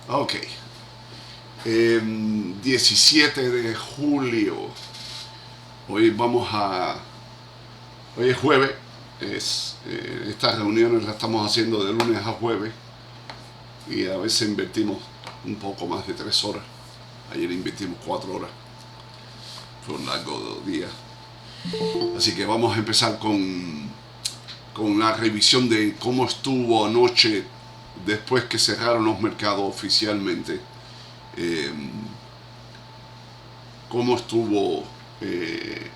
Ok. 17 de julio. Hoy vamos a... Hoy es jueves. Estas reuniones las estamos haciendo de lunes a jueves. Y a veces invertimos un poco más de 3 horas. Ayer invertimos 4 horas. Fue un largo día. Así que vamos a empezar con la revisión de cómo estuvo anoche después que cerraron los mercados oficialmente. Eh, Cómo estuvo en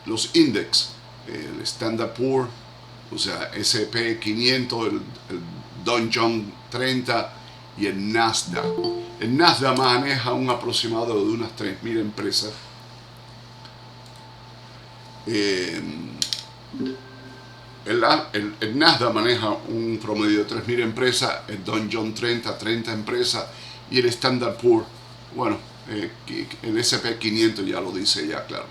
los index, el Standard Poor's, o sea, S&P 500, el Dow Jones 30 y el Nasdaq. El Nasdaq maneja un aproximado de unas 3.000 empresas. Eh, el Nasdaq maneja un promedio de 3.000 empresas, el Dow Jones 30 empresas y el Standard Poor's, bueno, el S&P 500 ya lo dice ya claro.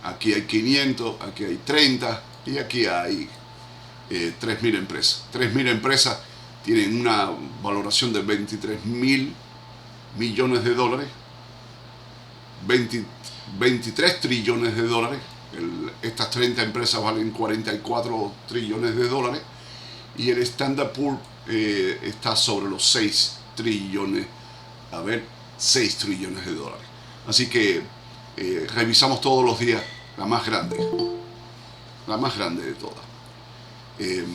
Aquí hay 500, aquí hay 30 y aquí hay 3.000 empresas. 3.000 empresas tienen una valoración de 23.000 millones de dólares, 23 trillones de dólares. Estas 30 empresas valen 44 trillones de dólares y el Standard Poor's está sobre los 6 trillones, 6 trillones de dólares. Así que revisamos todos los días la más grande de todas. Eh,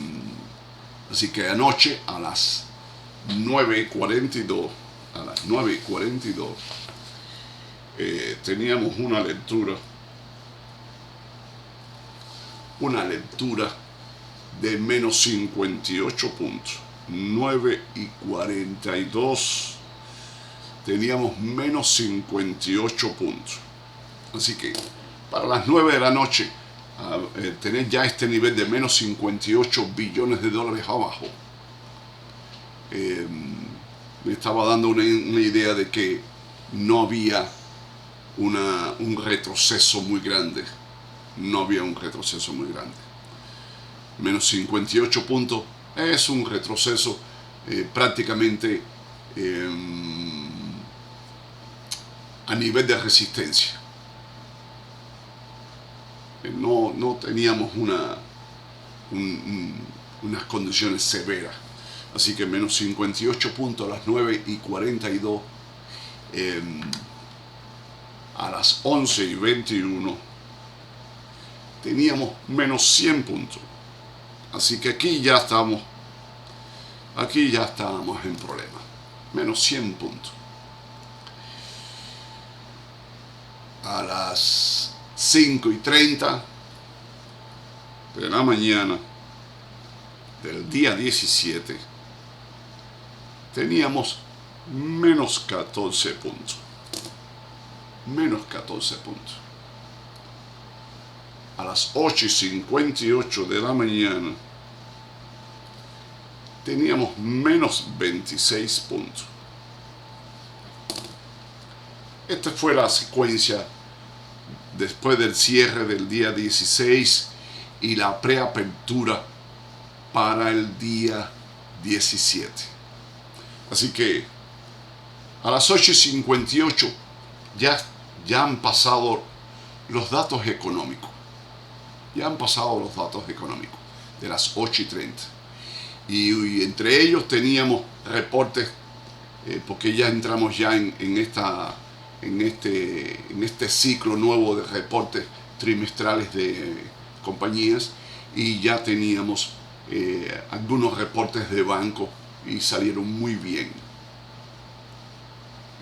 Así que anoche a las 9:42, teníamos una lectura de menos 58 puntos. 9:42 teníamos menos 58 puntos. Así que para las 9 de la noche, tener ya este nivel de menos 58 billones de dólares abajo, me estaba dando una idea de que no había un retroceso muy grande. No había un retroceso muy grande. Menos 58 puntos es un retroceso prácticamente a nivel de resistencia. No teníamos unas condiciones severas. Así que menos 58 puntos a las 9:42. A las 11:21 teníamos menos 100 puntos. Así que aquí ya estábamos en problemas. Menos 100 puntos. A las 5:30 de la mañana del día 17 teníamos menos 14 puntos. Menos 14 puntos. A las 8:58 de la mañana teníamos menos 26 puntos. Esta fue la secuencia después del cierre del día 16 y la preapertura para el día 17. Así que a las 8:58 ya han pasado los datos económicos. Ya han pasado los datos económicos de las 8:30. Y entre ellos teníamos reportes, porque ya entramos ya en este ciclo nuevo de reportes trimestrales de compañías, y ya teníamos algunos reportes de banco y salieron muy bien.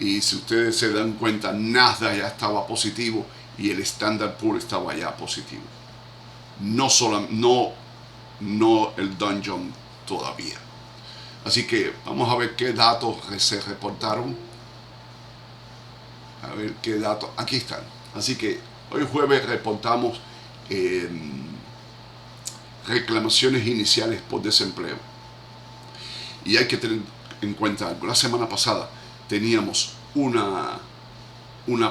Y si ustedes se dan cuenta, Nasdaq ya estaba positivo y el Standard Poor's estaba ya positivo. No el Dow Jones todavía. Así que vamos a ver qué datos se reportaron. A ver qué datos. Aquí están. Así que hoy jueves reportamos reclamaciones iniciales por desempleo. Y hay que tener en cuenta algo. La semana pasada teníamos una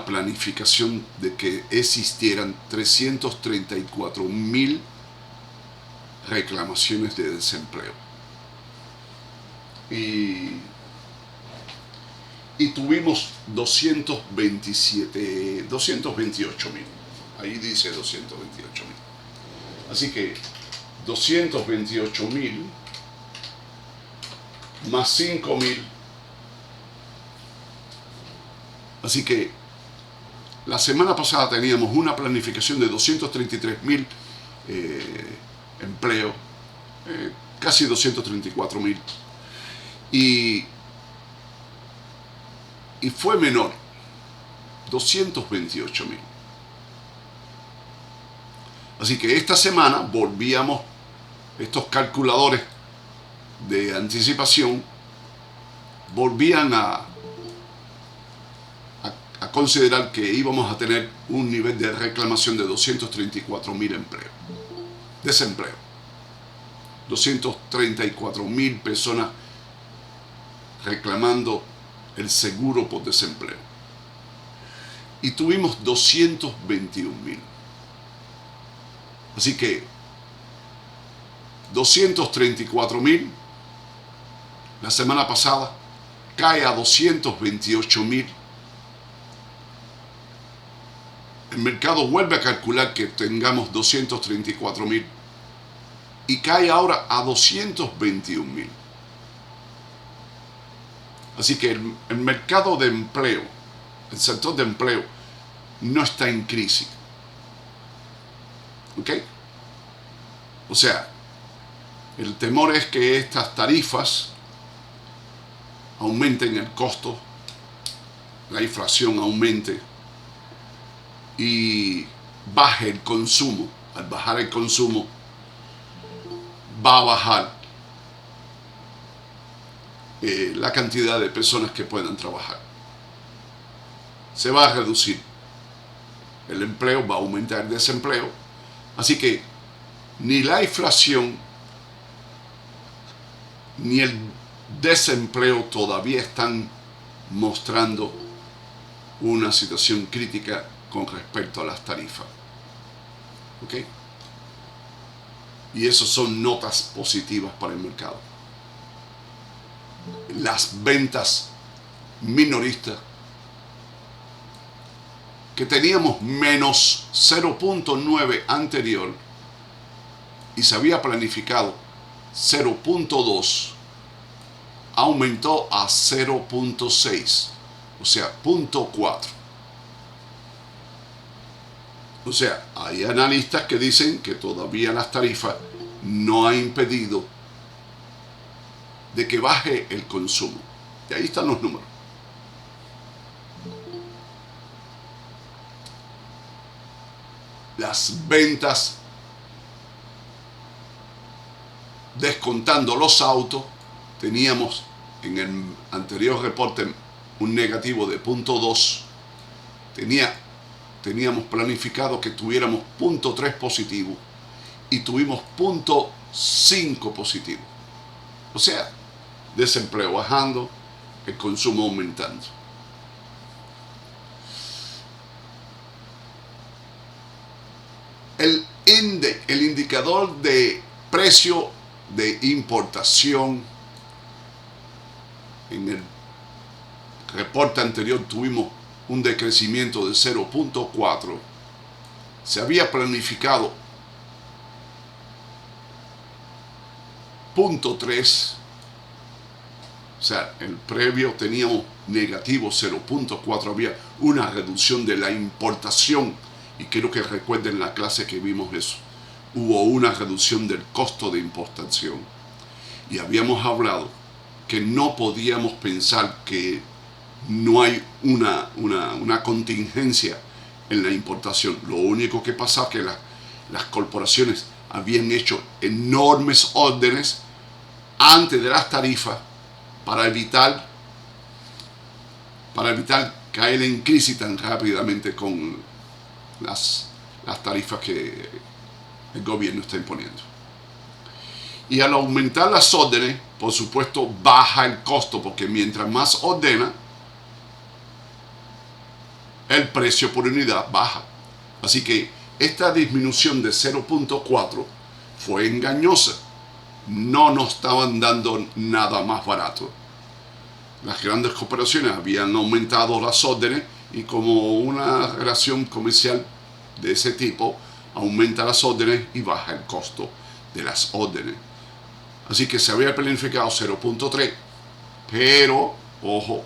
planificación de que existieran 334.000 reclamaciones de desempleo. Y y tuvimos 228 mil. Ahí dice 228 mil. Así que 228 mil más 5 mil. Así que la semana pasada teníamos una planificación de 233 mil empleos, casi 234 mil. Y fue menor, 228 mil. Así que esta semana volvíamos, estos calculadores de anticipación volvían a considerar que íbamos a tener un nivel de reclamación de 234 mil empleos. Desempleo. 234 mil personas reclamando el seguro por desempleo. Y tuvimos 221 mil. Así que 234 mil la semana pasada cae a 228 mil. El mercado vuelve a calcular que tengamos 234 mil y cae ahora a 221 mil. Así que el mercado de empleo, el sector de empleo, no está en crisis. ¿Ok? O sea, el temor es que estas tarifas aumenten el costo, la inflación aumente y baje el consumo. Al bajar el consumo, va a bajar la cantidad de personas que puedan trabajar. Se va a reducir el empleo, va a aumentar el desempleo. Así que ni la inflación ni el desempleo todavía están mostrando una situación crítica con respecto a las tarifas. ¿Ok? Y eso son notas positivas para el mercado. Las ventas minoristas, que teníamos menos 0.9 anterior y se había planificado 0.2, aumentó a 0.6, o sea, 0.4. O sea, hay analistas que dicen que todavía las tarifas no han impedido de que baje el consumo. Y ahí están los números. Las ventas, descontando los autos, teníamos en el anterior reporte un negativo de 0.2. Teníamos planificado que tuviéramos 0.3 positivo y tuvimos 0.5 positivo. O sea, desempleo bajando, el consumo aumentando. El indicador de precio de importación, en el reporte anterior tuvimos un decrecimiento de 0.4. Se había planificado 0.3. O sea, el previo teníamos negativo 0.4. Había una reducción de la importación. Y quiero que recuerden la clase que vimos eso. Hubo una reducción del costo de importación. Y habíamos hablado que no podíamos pensar que no hay una contingencia en la importación. Lo único que pasa es que las corporaciones habían hecho enormes órdenes antes de las tarifas para evitar caer en crisis tan rápidamente con las tarifas que el gobierno está imponiendo. Y al aumentar las órdenes, por supuesto, baja el costo, porque mientras más ordena, el precio por unidad baja. Así que esta disminución de 0.4 fue engañosa. No nos estaban dando nada más barato. Las grandes corporaciones habían aumentado las órdenes y como una relación comercial de ese tipo, aumenta las órdenes y baja el costo de las órdenes. Así que se había planificado 0.3, pero, ojo,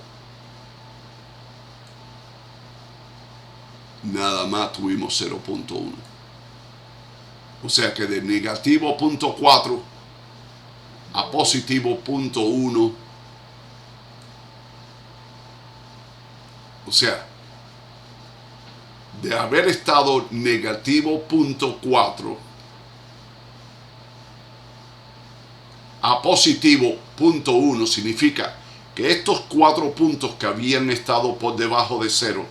nada más tuvimos 0.1. O sea que de negativo 0.4 a positivo 0.1, o sea, de haber estado negativo 0.4 a positivo 0.1 significa que estos 4 puntos que habían estado por debajo de 0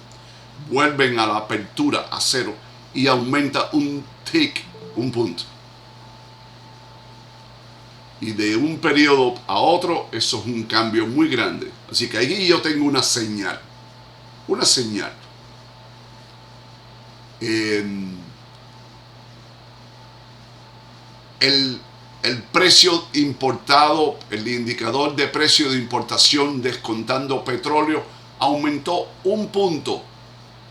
vuelven a la apertura a 0 y aumenta un tick, un punto. Y de un periodo a otro, eso es un cambio muy grande. Así que aquí yo tengo una señal. Una señal. El precio importado, el indicador de precio de importación descontando petróleo, aumentó un punto.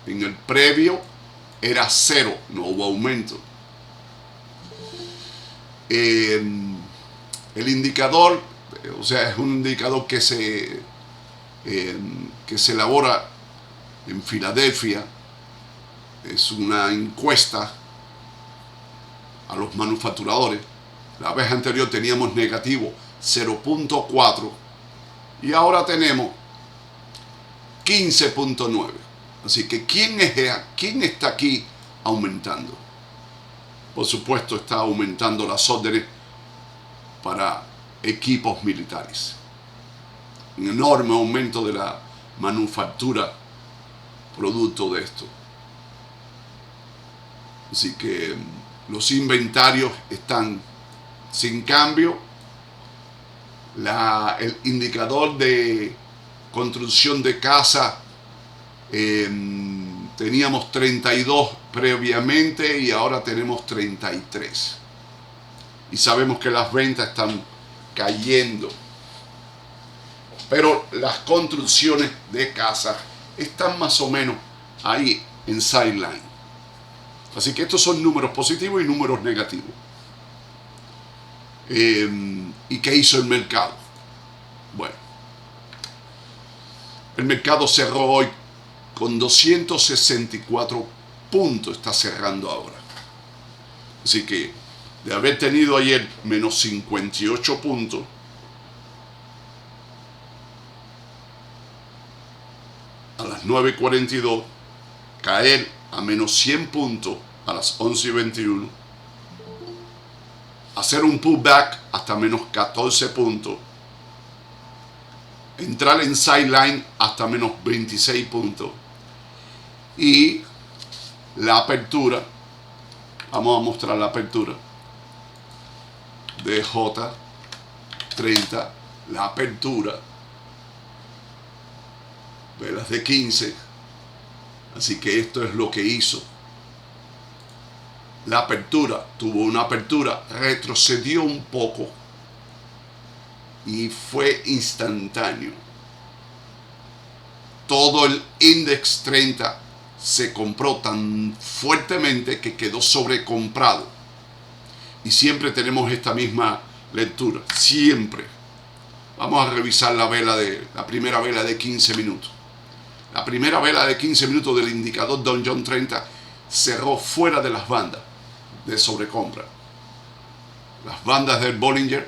En el previo era 0, no hubo aumento. El indicador, o sea, es un indicador que se elabora en Filadelfia, es una encuesta a los manufacturadores. La vez anterior teníamos negativo 0.4 y ahora tenemos 15.9. Así que ¿quién está aquí aumentando? Por supuesto está aumentando las órdenes para equipos militares. Un enorme aumento de la manufactura producto de esto. Así que los inventarios están sin cambio. El indicador de construcción de casa, teníamos 32 previamente y ahora tenemos 33. Y sabemos que las ventas están cayendo. Pero las construcciones de casa están más o menos ahí en sideline. Así que estos son números positivos y números negativos. ¿Y qué hizo el mercado? Bueno, el mercado cerró hoy con 264 puntos, está cerrando ahora. Así que de haber tenido ayer menos 58 puntos, a las 9:42, caer a menos 100 puntos a las 11:21, hacer un pullback hasta menos 14 puntos, entrar en sideline hasta menos 26 puntos y la apertura, vamos a mostrar la apertura de J30, la apertura, velas de 15, así que esto es lo que hizo. La apertura, tuvo una apertura, retrocedió un poco y fue instantáneo. Todo el index 30 se compró tan fuertemente que quedó sobrecomprado. Y siempre tenemos esta misma lectura, siempre. Vamos a revisar la primera vela de 15 minutos. La primera vela de 15 minutos del indicador Dow Jones 30 cerró fuera de las bandas de sobrecompra. Las bandas del Bollinger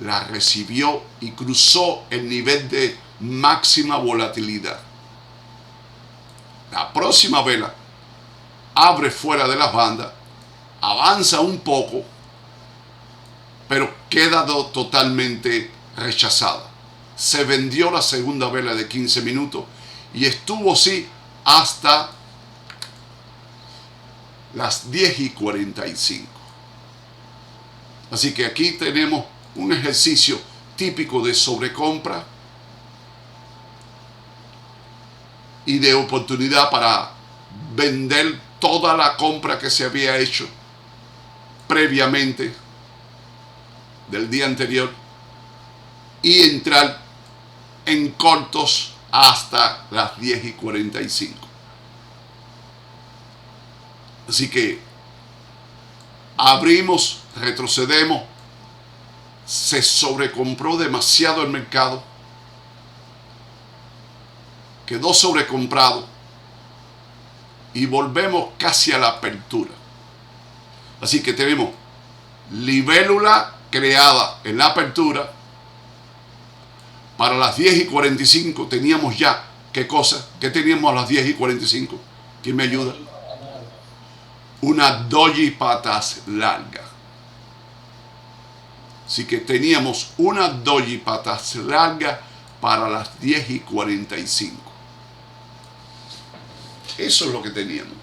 la recibió y cruzó el nivel de máxima volatilidad. La próxima vela abre fuera de las bandas, avanza un poco, pero queda totalmente rechazada. Se vendió la segunda vela de 15 minutos y estuvo así hasta las 10:45. Así que aquí tenemos un ejercicio típico de sobrecompra y de oportunidad para vender toda la compra que se había hecho previamente del día anterior y entrar en cortos hasta las 10:45. Así que abrimos, retrocedemos, se sobrecompró demasiado el mercado, quedó sobrecomprado y volvemos casi a la apertura. Así que tenemos libélula creada en la apertura. Para las 10:45 teníamos ya, ¿qué cosa? ¿Qué teníamos a las 10:45? ¿Quién me ayuda? Una doji patas larga. Así que teníamos una doji patas larga para las 10:45. Eso es lo que teníamos.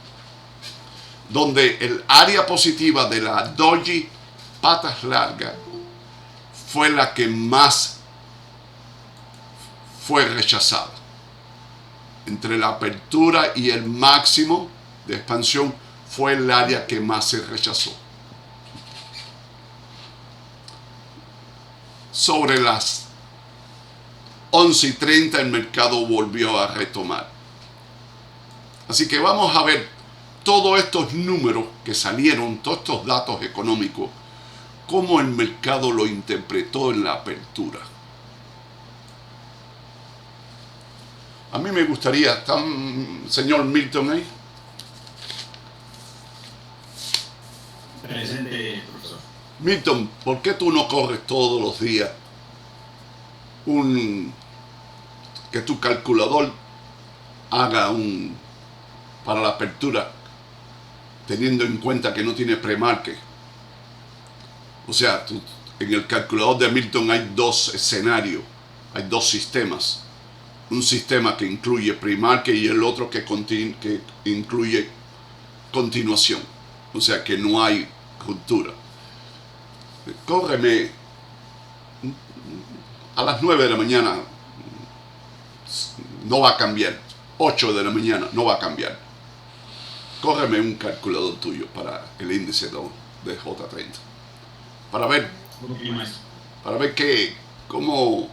Donde el área positiva de la doji patas largas fue la que más fue rechazada. Entre la apertura y el máximo de expansión fue el área que más se rechazó. Sobre las 11:30 el mercado volvió a retomar. Así que vamos a ver todos estos números que salieron, todos estos datos económicos, cómo el mercado lo interpretó en la apertura. A mí me gustaría, ¿está señor Milton ahí? Presente, profesor. Milton, ¿por qué tú no corres todos los días que tu calculador haga para la apertura, teniendo en cuenta que no tiene pre-market? O sea, en el calculador de Milton hay dos escenarios, hay dos sistemas. Un sistema que incluye pre-market y el otro que incluye continuación. O sea que no hay ruptura. Córreme a las 9 de la mañana, no va a cambiar. 8 de la mañana, no va a cambiar. Córreme un calculador tuyo para el índice de J30. Para ver cómo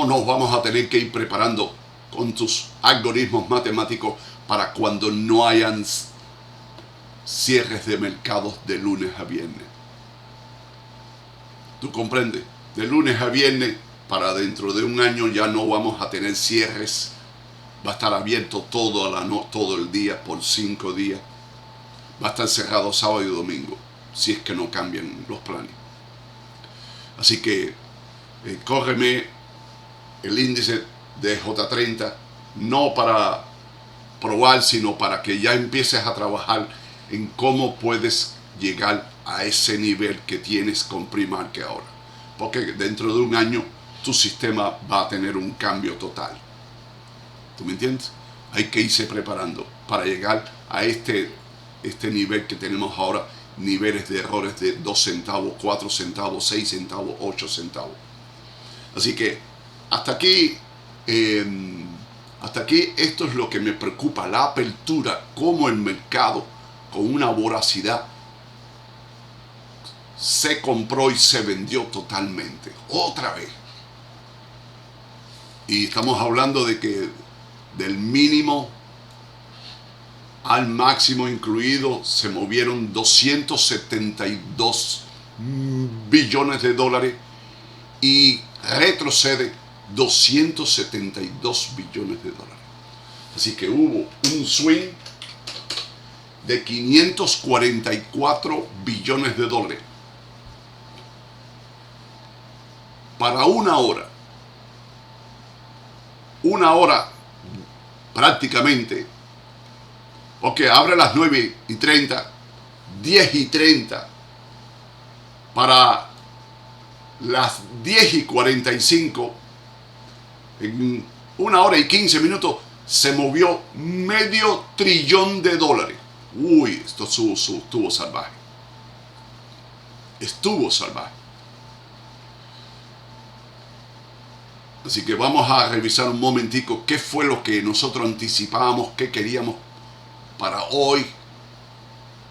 nos vamos a tener que ir preparando con tus algoritmos matemáticos para cuando no hayan cierres de mercados de lunes a viernes. ¿Tú comprendes? De lunes a viernes, para dentro de un año ya no vamos a tener cierres. Va a estar abierto todo el día por 5 días. Va a estar cerrado sábado y domingo, si es que no cambian los planes. Así que córreme el índice de J30, no para probar, sino para que ya empieces a trabajar en cómo puedes llegar a ese nivel que tienes con pre-market ahora. Porque dentro de un año tu sistema va a tener un cambio total. ¿Tú me entiendes? Hay que irse preparando para llegar a este nivel que tenemos ahora, niveles de errores de 2 centavos, 4 centavos, 6 centavos, 8 centavos. Así que hasta aquí esto es lo que me preocupa, la apertura, cómo el mercado con una voracidad se compró y se vendió totalmente, otra vez. Y estamos hablando de que del mínimo al máximo incluido se movieron 272 billones de dólares y retrocede 272 billones de dólares. Así que hubo un swing de 544 billones de dólares para una hora prácticamente. Ok, abre a las 9:30, 10:30, para las 10:45, en 1 hora y 15 minutos se movió $500 billones. Uy, esto estuvo salvaje. Estuvo salvaje. Así que vamos a revisar un momentico qué fue lo que nosotros anticipábamos, qué queríamos para hoy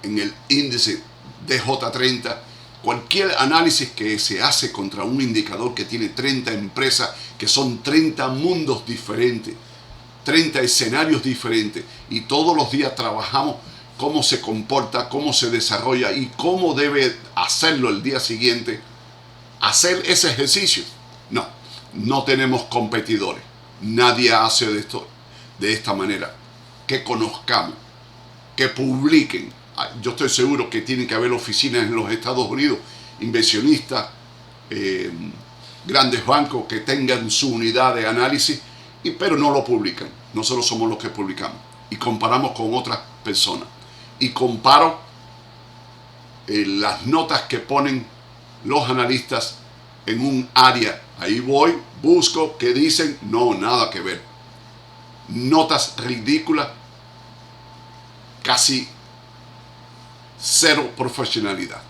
en el índice de J30 Cualquier análisis que se hace contra un indicador que tiene 30 empresas, que son 30 mundos diferentes, 30 escenarios diferentes, y todos los días trabajamos cómo se comporta, cómo se desarrolla y cómo debe hacerlo el día siguiente, hacer ese ejercicio. No tenemos competidores. Nadie hace de esta manera. Que conozcamos, que publiquen. Yo estoy seguro que tienen que haber oficinas en los Estados Unidos, inversionistas, grandes bancos que tengan su unidad de análisis, pero no lo publican. Nosotros somos los que publicamos y comparamos con otras personas. Y comparo las notas que ponen los analistas en un área. Ahí voy, busco, ¿qué dicen? No, nada que ver. Notas ridículas, casi cero profesionalidad.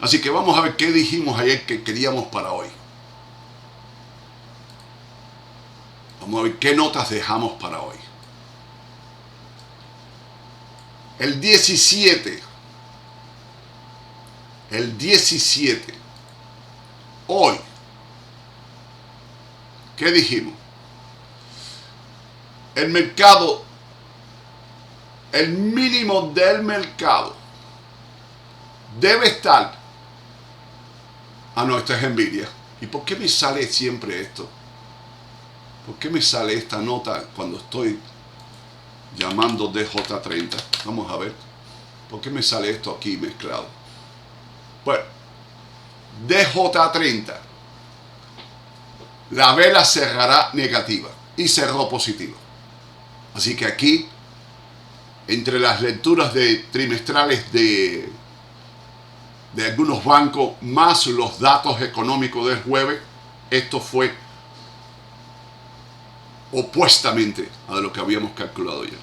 Así que vamos a ver qué dijimos ayer que queríamos para hoy. Vamos a ver qué notas dejamos para hoy. El 17. Hoy. ¿Qué dijimos? El mercado, el mínimo del mercado debe estar. No, esto es envidia. ¿Y por qué me sale siempre esto? ¿Por qué me sale esta nota cuando estoy llamando DJ30? Vamos a ver. ¿Por qué me sale esto aquí mezclado? Bueno, DJ30. La vela cerrará negativa y cerró positiva. Así que aquí, entre las lecturas trimestrales de algunos bancos, más los datos económicos del jueves, esto fue opuestamente a lo que habíamos calculado ya.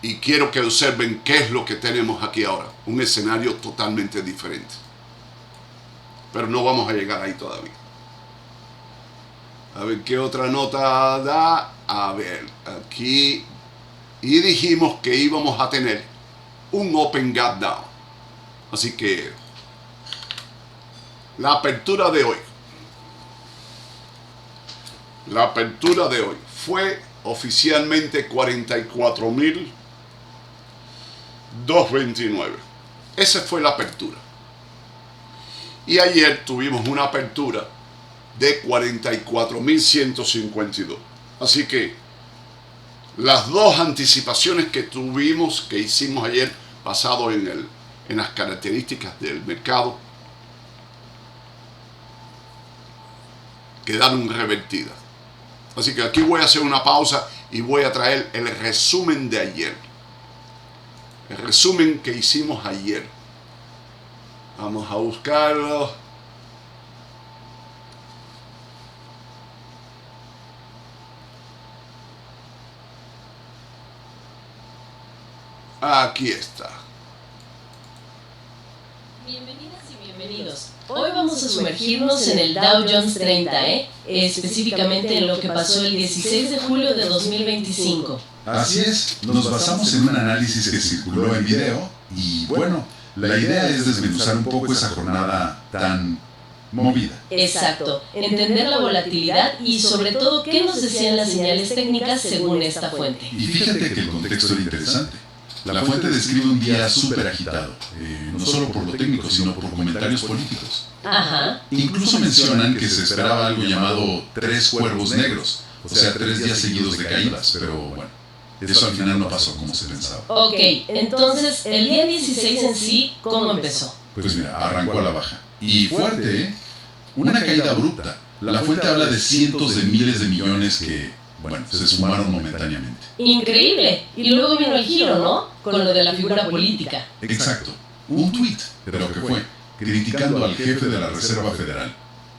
Y quiero que observen qué es lo que tenemos aquí ahora. Un escenario totalmente diferente. Pero no vamos a llegar ahí todavía. A ver qué otra nota da. A ver, aquí. Y dijimos que íbamos a tener un Open Gap Down. Así que la apertura de hoy. La apertura de hoy fue oficialmente 44.229. Esa fue la apertura. Y ayer tuvimos una apertura de 44.152. Así que las dos anticipaciones que hicimos ayer, basado en las características del mercado, quedaron revertidas. Así que aquí voy a hacer una pausa y voy a traer el resumen de ayer. El resumen que hicimos ayer. Vamos a buscarlo. Aquí está. Bienvenidas y bienvenidos. Hoy vamos a sumergirnos en el Dow Jones 30, específicamente en lo que pasó el 16 de julio de 2025. Así es, nos basamos en un análisis que circuló en video y bueno, la idea es desmenuzar un poco esa jornada tan movida. Exacto, entender la volatilidad y sobre todo qué nos decían las señales técnicas según esta fuente. Y fíjate que el contexto era interesante. La fuente describe un día súper agitado, no solo por lo técnico, sino por comentarios políticos. Ajá. Incluso mencionan que se esperaba algo llamado 3 cuervos negros, o sea, 3 días seguidos de caídas, pero bueno, eso al final no pasó como se pensaba. Ok, entonces el día 16 en sí, ¿cómo empezó? Pues mira, arrancó a la baja. Y fuerte, ¿eh? Una caída abrupta. La fuente habla de cientos de miles de millones que, bueno, se sumaron momentáneamente. Increíble. Y luego vino el giro, ¿no? Con lo de la figura política. Exacto. Un tuit de lo que fue, criticando al jefe de la Reserva Federal.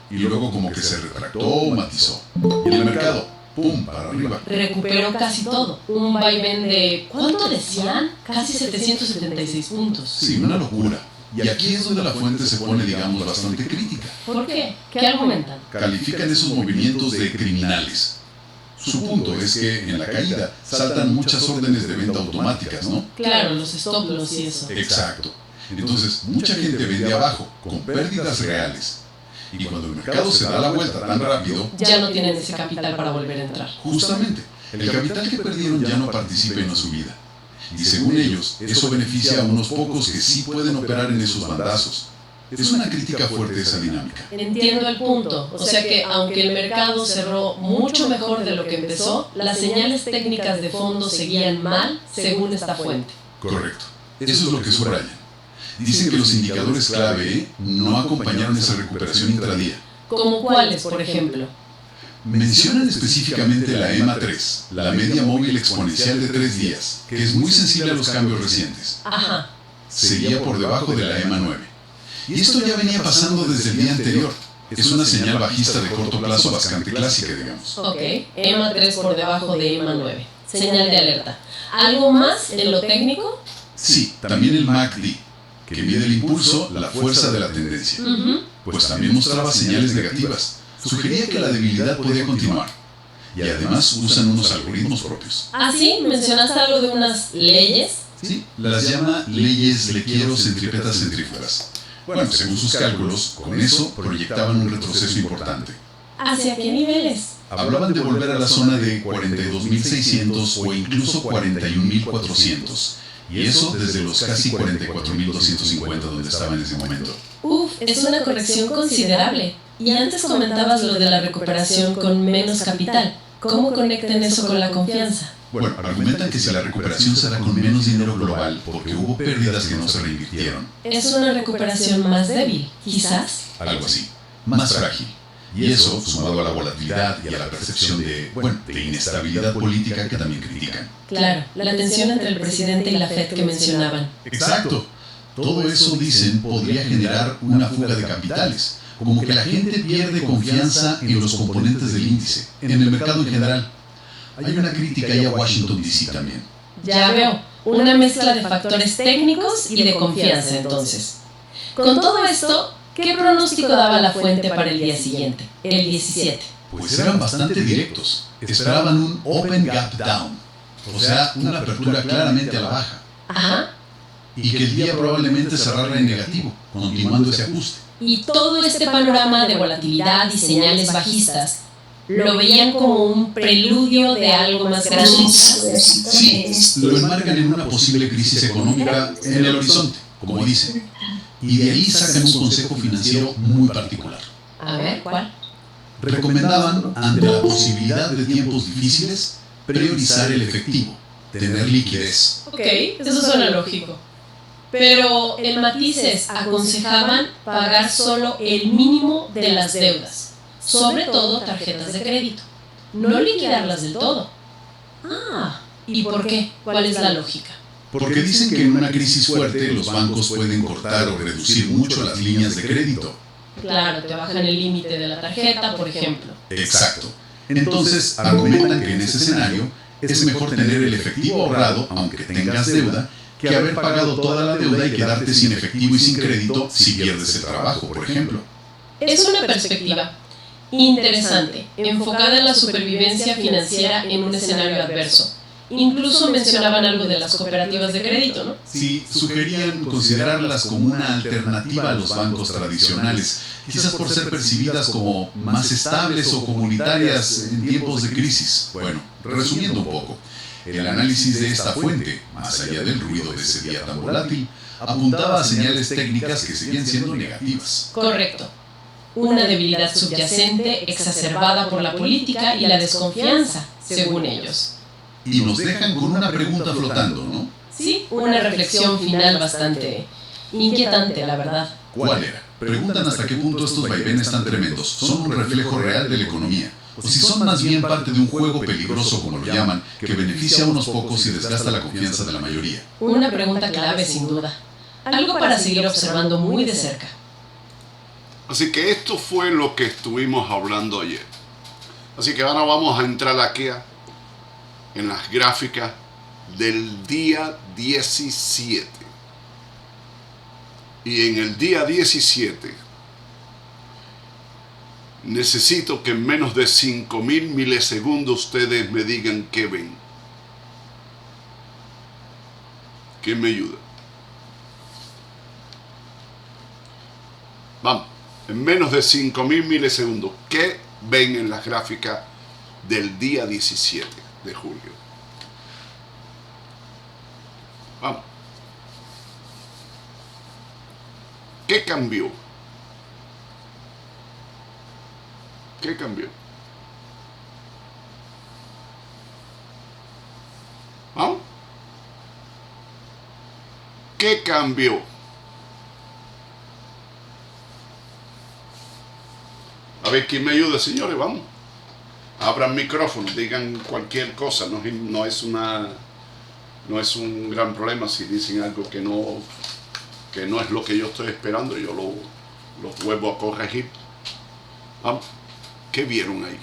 Y luego como que se retractó, matizó. Y el mercado, ¡pum!, para arriba. Recuperó casi todo. Un vaivén de, ¿cuánto decían? Casi 776 puntos. Sí, una locura. Y aquí es donde la fuente se pone, digamos, bastante crítica. ¿Por qué? ¿Qué argumentan? Califican esos movimientos de criminales. Su punto es que en la caída saltan muchas órdenes de venta automáticas, ¿no? Claro, los stop loss y eso. Exacto. Entonces, mucha gente vende abajo, con pérdidas reales. Y cuando el mercado se da la vuelta tan rápido, Ya no tienen ese capital para volver a entrar. justamente, el capital que perdieron ya no participa en la subida. Y según ellos, eso beneficia a unos pocos que sí pueden operar en esos bandazos. Es una crítica fuerte esa dinámica. Entiendo el punto. O sea que aunque el mercado cerró mucho mejor de lo que empezó, las señales técnicas de fondo seguían mal según esta fuente. Correcto. Eso es lo que subrayan. Dicen que los indicadores clave no acompañaron esa recuperación intradía. ¿Como cuáles, por ejemplo? Mencionan específicamente la EMA3, la media móvil exponencial de 3 días, que es muy sensible a los cambios recientes. Ajá. Seguía por debajo de la EMA9. Y esto ya venía pasando desde el día anterior. Es una señal bajista de corto plazo bastante clásica, digamos. Ok. EMA 3 por debajo de EMA 9. Señal de alerta. ¿Algo más en lo técnico? Sí, también el MACD, que mide el impulso, la fuerza de la tendencia. Pues también mostraba señales negativas. Sugería que la debilidad podía continuar. Y además usan unos algoritmos propios. Ah, sí, mencionaste algo de unas leyes. Sí, las llama leyes Lequiero-centrípetas centrífugas. Bueno, según sus cálculos, con eso proyectaban un retroceso importante. ¿Hacia qué niveles? Hablaban de volver a la zona de 42.600 o incluso 41.400. Y eso desde los casi 44.250 donde estaba en ese momento. Uf, es una corrección considerable. Y antes comentabas lo de la recuperación con menos capital. ¿Cómo conectan eso con la confianza? Bueno, argumentan que si la recuperación se da con menos dinero global porque hubo pérdidas que no se reinvirtieron. Es una recuperación más débil, quizás. Algo así, más frágil. Y eso, sumado a la volatilidad y a la percepción de inestabilidad política que también critican. Claro, la tensión entre el presidente y la Fed que mencionaban. Exacto. Todo eso, dicen, podría generar una fuga de capitales. Como que la gente pierde confianza en los componentes del índice, en el mercado en general. Hay una crítica ahí a Washington DC también. Ya veo, una mezcla de factores técnicos y de confianza entonces. Con todo esto, ¿qué pronóstico daba la fuente para el día siguiente, el 17? Pues eran bastante directos. Esperaban un open gap down, o sea, una apertura claramente a la baja. Ajá. Y que el día probablemente cerrara en negativo, continuando ese ajuste. Y todo este panorama de volatilidad y señales bajistas lo veían como un preludio de algo más grande. Sí, lo enmarcan en una posible crisis económica en el horizonte, como dicen. Y de ahí sacan un consejo financiero muy particular. A ver, ¿cuál? Recomendaban, ante la posibilidad de tiempos difíciles, priorizar el efectivo, tener liquidez. Ok, eso suena lógico. Pero en matices aconsejaban pagar solo el mínimo de las deudas, sobre todo tarjetas de crédito, no liquidarlas del todo. Ah, ¿y por qué? ¿Cuál es la lógica? Porque dicen que en una crisis fuerte los bancos pueden cortar o reducir mucho las líneas de crédito. Claro, te bajan el límite de la tarjeta, por ejemplo. Exacto. Entonces argumentan que en ese escenario es mejor tener el efectivo ahorrado, aunque tengas deuda, que haber pagado toda la deuda y quedarte sin efectivo y sin crédito si pierdes el trabajo, por ejemplo. Es una perspectiva interesante, enfocada en la supervivencia financiera en un escenario adverso. Incluso mencionaban algo de las cooperativas de crédito, ¿no? Sí, sugerían considerarlas como una alternativa a los bancos tradicionales, quizás por ser percibidas como más estables o comunitarias en tiempos de crisis. Bueno, resumiendo un poco, el análisis de esta fuente, más allá del ruido de ese día tan volátil, apuntaba a señales técnicas que seguían siendo negativas. Correcto. Una debilidad subyacente exacerbada por la política y la desconfianza, según ellos. Y nos dejan con una pregunta flotando, ¿no? Sí, una reflexión final bastante inquietante, la verdad. ¿Cuál era? Preguntan hasta qué punto estos vaivenes tan tremendos son un reflejo real de la economía, o si son más bien parte de un juego peligroso, como lo llaman, que beneficia a unos pocos y desgasta la confianza de la mayoría. Una pregunta clave, sin duda. Algo para seguir observando muy de cerca. Así que esto fue lo que estuvimos hablando ayer. Así que ahora vamos a entrar aquí en las gráficas del día 17. Y en el día 17 necesito que en menos de 5.000 milisegundos ustedes me digan qué ven. ¿Quién me ayuda? en menos de 5.000 milisegundos. ¿Qué ven en la gráfica del día 17 de julio? Vamos. ¿Qué cambió? ¿Qué cambió? ¿Vamos? ¿Qué cambió? A ver, ¿quién me ayuda, señores? Vamos. Abran micrófono, digan cualquier cosa. No es un gran problema si dicen algo que no es lo que yo estoy esperando. Yo lo vuelvo a corregir. Vamos. ¿Qué vieron ahí?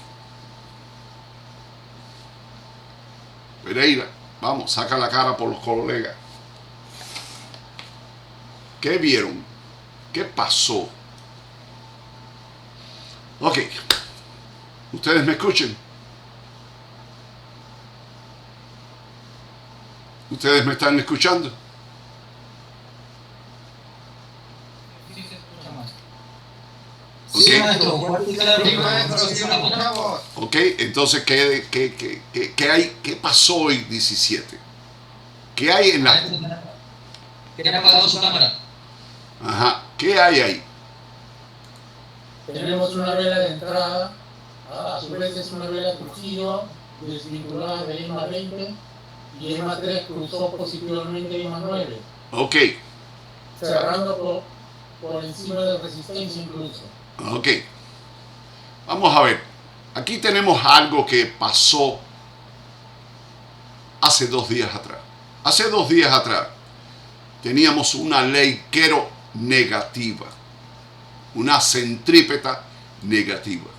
Pereira, vamos, saca la cara por los colegas. ¿Qué vieron? ¿Qué pasó? Ok. ¿Ustedes me escuchan? ¿Ustedes me están escuchando? Sí, maestro. Ok, entonces, ¿qué pasó hoy 17? ¿Qué hay en la...? ¿Quién ha apagado su cámara? Ajá, ¿qué hay ahí? Tenemos una vela de entrada, a su vez es una vela Trujillo, desvinculada de EMA 20, y EMA 3 cruzó positivamente EMA 9, Ok, cerrando por encima de resistencia incluso. ok. Vamos a ver. Aquí tenemos algo que pasó hace 2 días atrás. Hace 2 días atrás teníamos una ley Quero negativa. Una centrípeta negativa.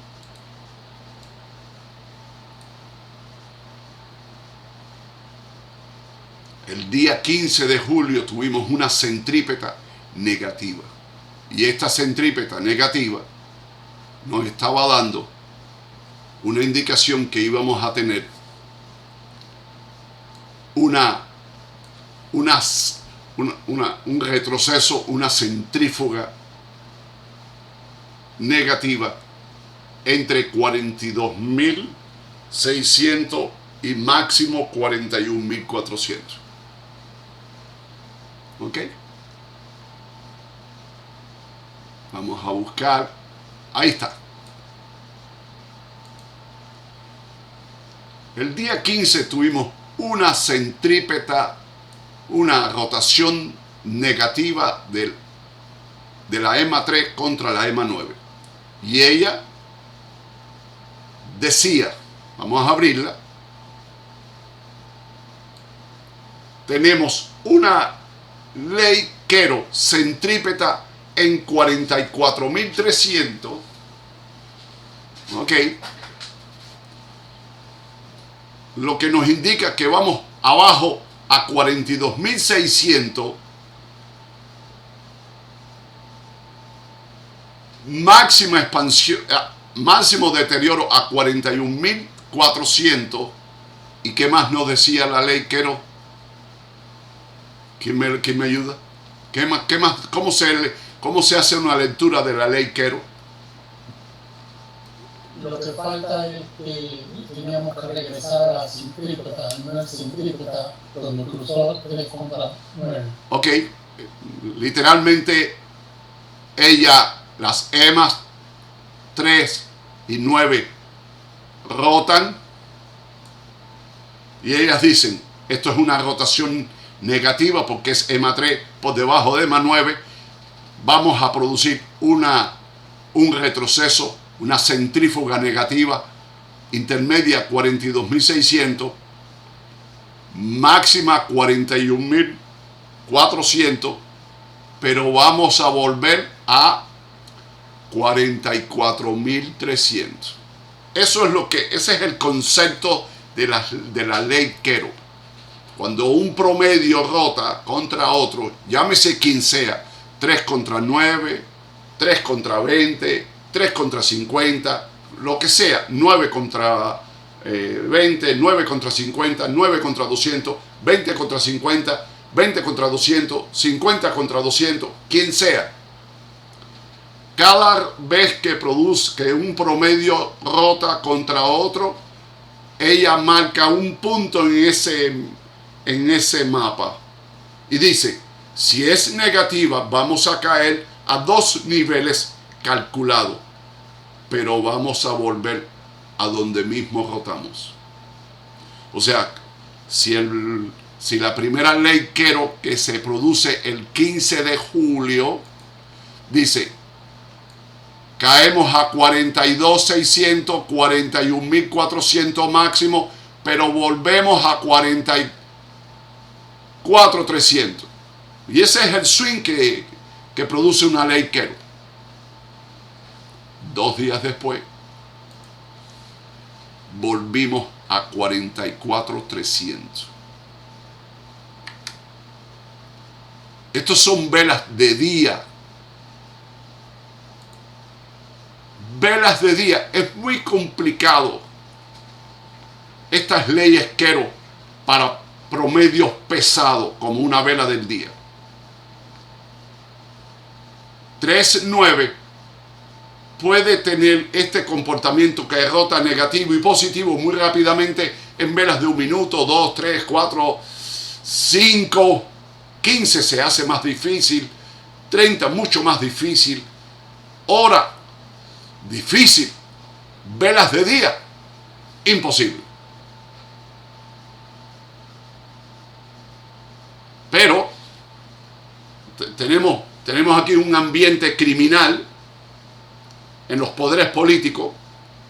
El día 15 de julio tuvimos una centrípeta negativa. Y esta centrípeta negativa nos estaba dando una indicación que íbamos a tener un retroceso, una centrífuga negativa entre 42.600 y máximo 41.400. ¿Ok? Vamos a buscar. Ahí está. El día 15 tuvimos una centrípeta, una rotación negativa de la EMA 3 contra la EMA 9. Y ella decía, vamos a abrirla, tenemos una ley Quero centrípeta en 44.300, ok, lo que nos indica que vamos abajo a 42.600, máxima expansión, máximo deterioro a 41.400. ¿Y qué más nos decía la ley Quero? ¿Quién me ayuda? ¿Qué más? ¿Cómo se hace una lectura de la ley Quero? Lo que falta es que teníamos que regresar a la centrípeta, no es centrípeta, donde cruzó 3 contra 9. Ok, literalmente las EMAs 3 y 9 rotan y ellas dicen, esto es una rotación negativa porque es EMA 3 por debajo de EMA 9, vamos a producir un retroceso, una centrífuga negativa intermedia 42.600, máxima 41.400, pero vamos a volver a 44.300. Ese es el concepto de la ley Quero. Cuando un promedio rota contra otro, llámese quien sea, 3 contra 9, 3 contra 20, 3 contra 50, lo que sea, 9 contra 20, 9 contra 50, 9 contra 200, 20 contra 50, 20 contra 200, 50 contra 200, quien sea. cada vez que un promedio rota contra otro, ella marca un punto en ese mapa. Y dice, si es negativa, vamos a caer a 2 niveles calculados, pero vamos a volver a donde mismo rotamos. O sea, si la primera ley Quero, que se produce el 15 de julio, dice, caemos a 42,600, 41,400 máximo, pero volvemos a 44,300. Y ese es el swing que produce una ley Quero. 2 días después, volvimos a 44,300. Estos son velas de día. Velas de día. Es muy complicado estas leyes Quero para promedios pesados como una vela del día. 3,9 puede tener este comportamiento que rota negativo y positivo muy rápidamente en velas de 1 minuto, 2, 3, 4, 5, 15 se hace más difícil, 30 mucho más difícil, hora difícil, velas de día imposible. Pero tenemos aquí un ambiente criminal en los poderes políticos.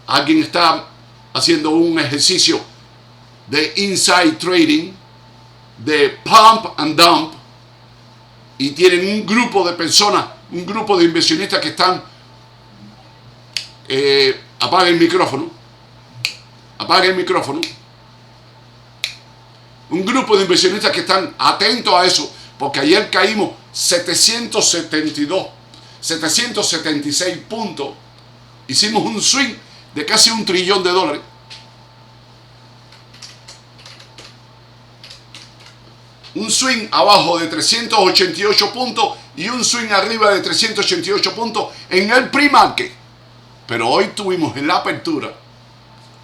Alguien está haciendo un ejercicio de inside trading, de pump and dump, y tienen un grupo de personas, un grupo de inversionistas que están apaga el micrófono, un grupo de inversionistas que están atentos a eso, porque ayer caímos 776 puntos. Hicimos un swing de casi $1 trillón. Un swing abajo de 388 puntos y un swing arriba de 388 puntos en el pre-market. Pero hoy tuvimos en la apertura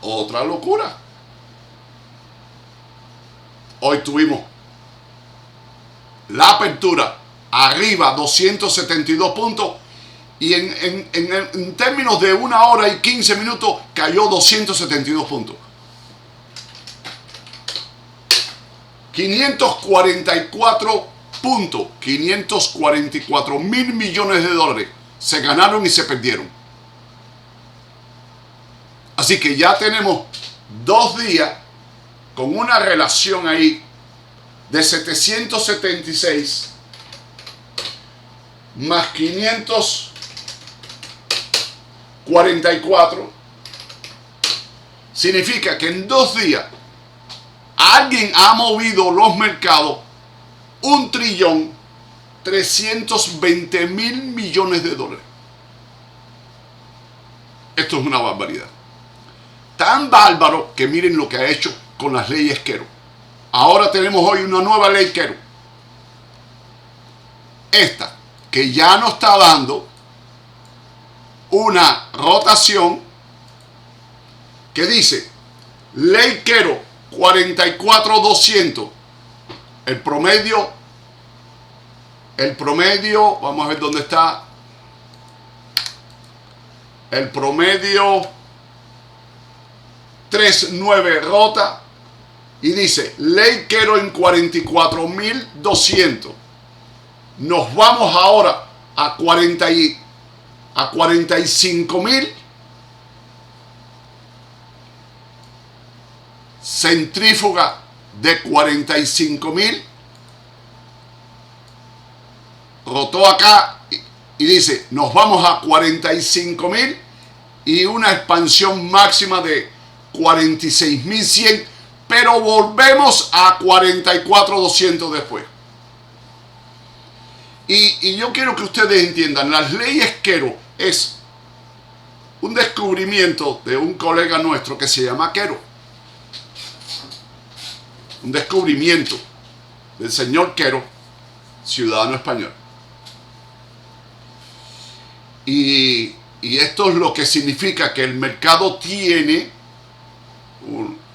otra locura. Hoy tuvimos la apertura arriba 272 puntos y en términos de 1 hora y 15 minutos cayó 272 puntos. 544 puntos, 544 mil millones de dólares se ganaron y se perdieron. Así que ya tenemos 2 días con una relación ahí de 776 más 544. Significa que en 2 días alguien ha movido los mercados $1.320.000 millones de dólares. Esto es una barbaridad. Tan bárbaro que miren lo que ha hecho con las leyes Quero. Ahora tenemos hoy una nueva ley Quero. Esta, que ya nos está dando una rotación que dice ley Quero 44,200. El promedio, vamos a ver dónde está. El promedio 3,9 rota y dice ley Quero en 44,200. Nos vamos ahora a 45,000. Centrífuga de 45,000. Rotó acá y dice nos vamos a 45,000 y una expansión máxima de 46,100, pero volvemos a 44,200 después. Y yo quiero que ustedes entiendan, las leyes Quero es un descubrimiento de un colega nuestro que se llama Quero. Un descubrimiento del señor Quero, ciudadano español. Y esto es lo que significa que el mercado tiene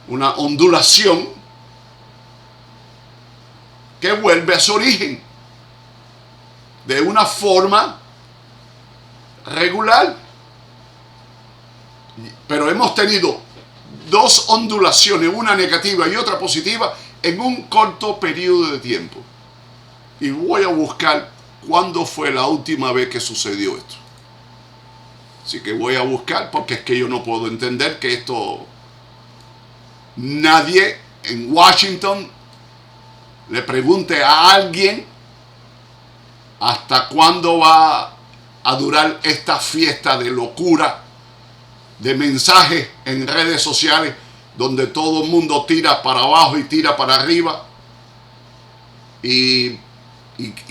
una ondulación que vuelve a su origen de una forma regular. Pero hemos tenido dos ondulaciones, una negativa y otra positiva, en un corto periodo de tiempo. Y voy a buscar cuándo fue la última vez que sucedió esto. Así que voy a buscar, porque es que yo no puedo entender que esto... Nadie en Washington le pregunte a alguien hasta cuándo va a durar esta fiesta de locura, de mensajes en redes sociales, donde todo el mundo tira para abajo y tira para arriba. ¿Y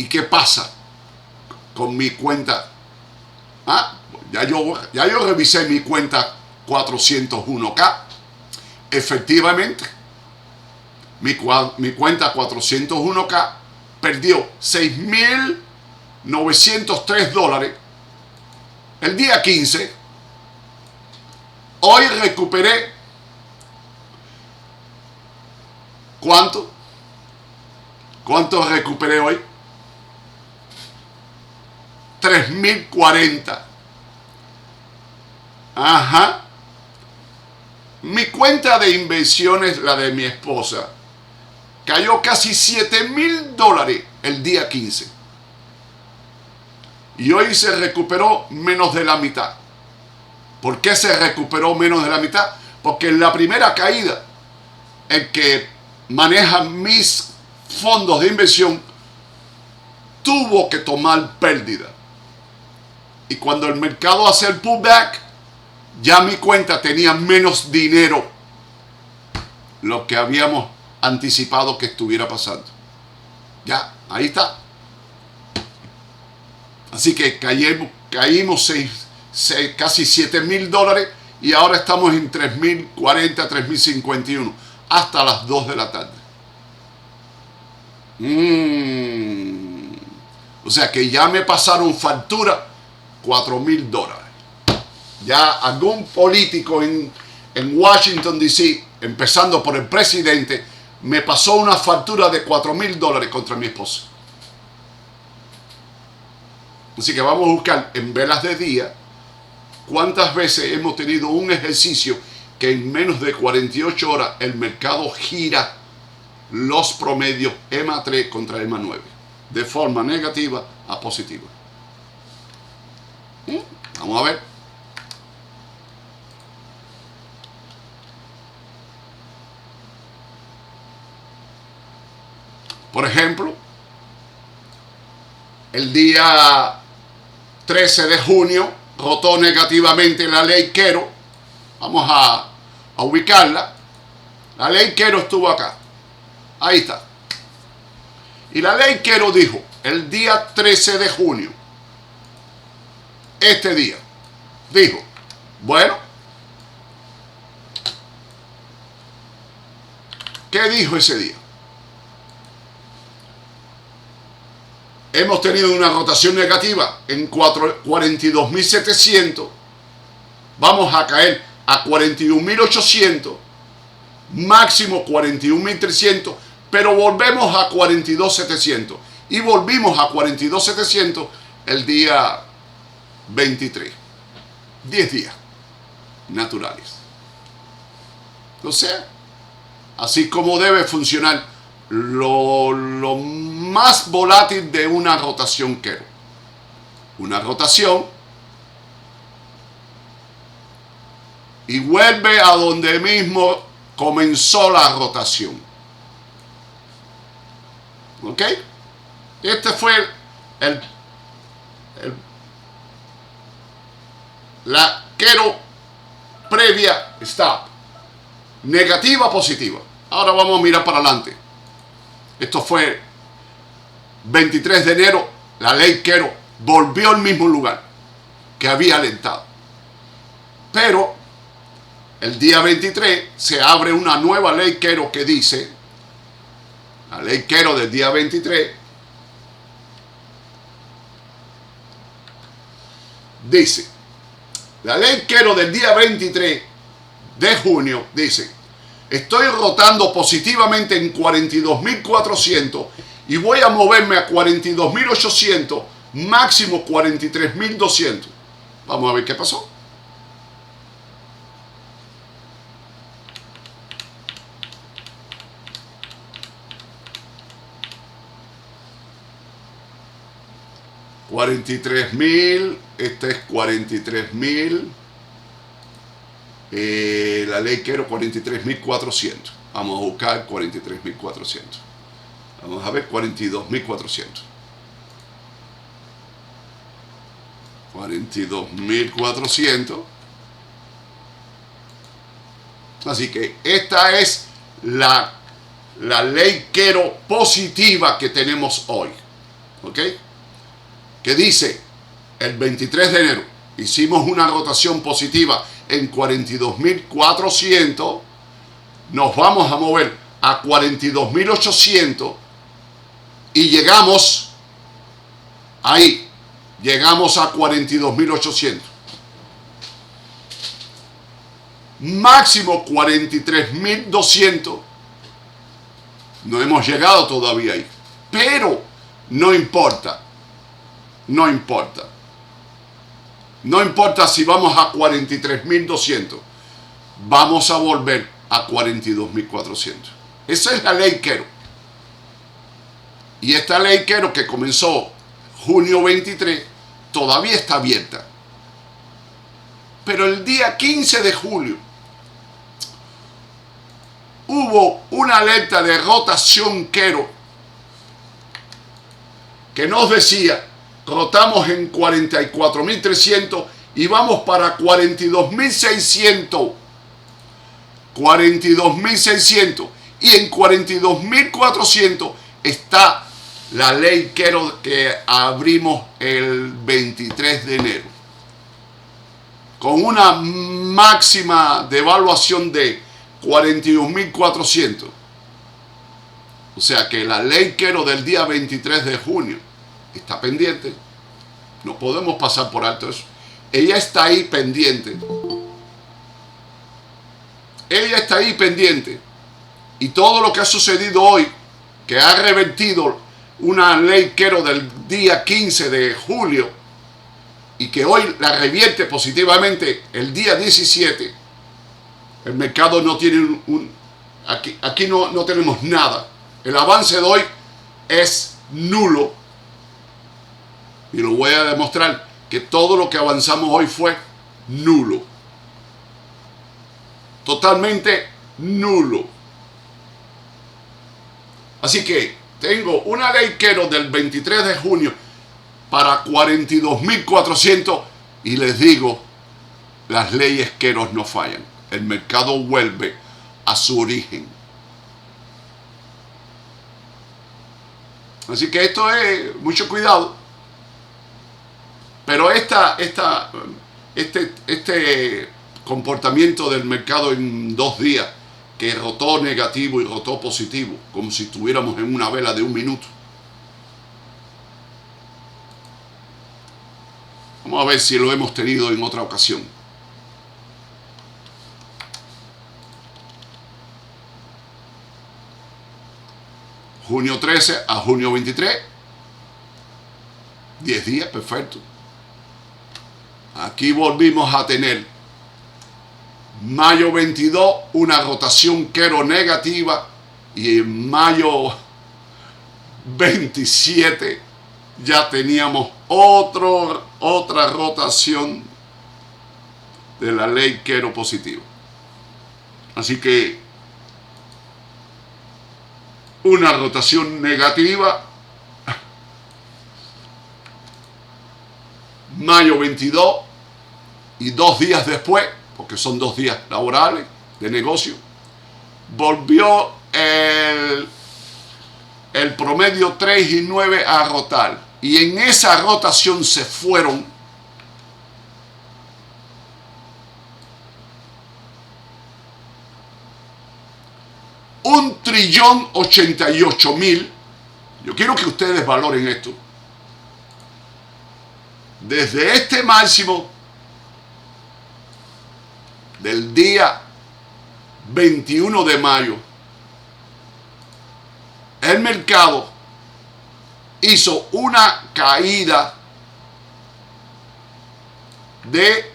qué pasa con mi cuenta? Ya yo revisé mi cuenta 401k. Efectivamente, mi cuenta 401k perdió $6,903 el día 15. Hoy recuperé, ¿cuánto recuperé hoy? 3,040. Ajá. Mi cuenta de inversiones, la de mi esposa, cayó casi $7,000 el día 15. Y hoy se recuperó menos de la mitad. ¿Por qué se recuperó menos de la mitad? Porque en la primera caída, el que maneja mis fondos de inversión tuvo que tomar pérdida. Y cuando el mercado hace el pullback, ya mi cuenta tenía menos dinero, lo que habíamos anticipado que estuviera pasando. Ya, ahí está. Así que caímos casi $7,000 y ahora estamos en 3,040, 3,051 hasta las 2 de la tarde. O sea que ya me pasaron factura $4,000. Ya algún político en Washington DC, empezando por el presidente, me pasó una factura de $4,000 contra mi esposa. Así que vamos a buscar en velas de día cuántas veces hemos tenido un ejercicio que en menos de 48 horas el mercado gira los promedios EMA 3 contra EMA 9 de forma negativa a positiva. Vamos a ver. Por ejemplo, el día 13 de junio rotó negativamente la ley Quero. Vamos a ubicarla. La ley Quero estuvo acá. Ahí está. Y la ley Quero dijo, el día 13 de junio, este día, dijo, bueno, ¿qué dijo ese día? Hemos tenido una rotación negativa en 42,700. Vamos a caer a 41,800. Máximo 41,300. Pero volvemos a 42,700. Y volvimos a 42,700 el día 23. 10 días naturales. Entonces, así como debe funcionar lo más volátil de una rotación Quero. Una rotación y vuelve a donde mismo comenzó la rotación. ¿Ok? Este fue la Quero previa stop. Negativa, positiva. Ahora vamos a mirar para adelante. Esto fue 23 de enero. La ley Quero volvió al mismo lugar que había alentado. Pero el día 23 se abre una nueva ley Quero que dice, la ley Quero del día 23, dice, la ley Quero del día 23 de junio dice, estoy rotando positivamente en 42.400 y voy a moverme a 42.800, máximo 43.200. Vamos a ver qué pasó. $43.000, este es 43.000. La ley Quero 43.400. Vamos a buscar 43.400. Vamos a ver 42.400. 42.400. Así que esta es la ley Quero positiva que tenemos hoy. ¿Ok? Que dice, el 23 de enero hicimos una rotación positiva en 42.400, nos vamos a mover a 42.800 y llegamos ahí, llegamos a 42.800. Máximo 43.200, no hemos llegado todavía ahí, pero no importa. No importa. No importa si vamos a 43.200. Vamos a volver a 42.400. Esa es la ley Quero. Y esta ley Quero que comenzó junio 23 todavía está abierta. Pero el día 15 de julio hubo una alerta de rotación Quero que nos decía, rotamos en 44.300 y vamos para 42.600. 42.600. Y en 42.400 está la ley Quero que abrimos el 23 de enero. Con una máxima de evaluación de 41.400. O sea que la ley Quero del día 23 de junio está pendiente. No podemos pasar por alto eso. Ella está ahí pendiente. Ella está ahí pendiente. Y todo lo que ha sucedido hoy, que ha revertido una ley Quero del día 15 de julio y que hoy la revierte positivamente el día 17, el mercado no tiene aquí no tenemos nada. El avance de hoy es nulo. Y lo voy a demostrar que todo lo que avanzamos hoy fue nulo. Totalmente nulo. Así que tengo una ley Quero del 23 de junio para 42.400 y les digo, las leyes Quero no fallan. El mercado vuelve a su origen. Así que esto es mucho cuidado. Pero este comportamiento del mercado en 2 días, que rotó negativo y rotó positivo, como si estuviéramos en una vela de 1 minuto. Vamos a ver si lo hemos tenido en otra ocasión. Junio 13 a junio 23. 10 días, perfecto. Aquí volvimos a tener mayo 22 una rotación Quero negativa y en mayo 27 ya teníamos otra rotación de la ley Quero positiva. Así que una rotación negativa mayo 22 y 2 días después, porque son 2 días laborales de negocio, volvió el promedio 3 y 9 a rotar. Y en esa rotación se fueron $1.088.000. Yo quiero que ustedes valoren esto. desde este máximo del día 21 de mayo, el mercado hizo una caída de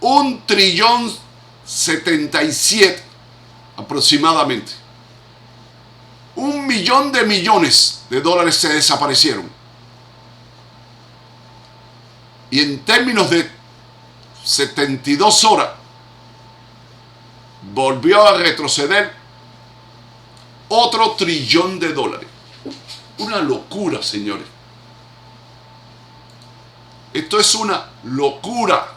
$1.077 trillón aproximadamente. 1.000.000 de millones de dólares se desaparecieron. Y en términos de 72 horas, volvió a retroceder otro $1 trillón. Una locura, señores. Esto es una locura.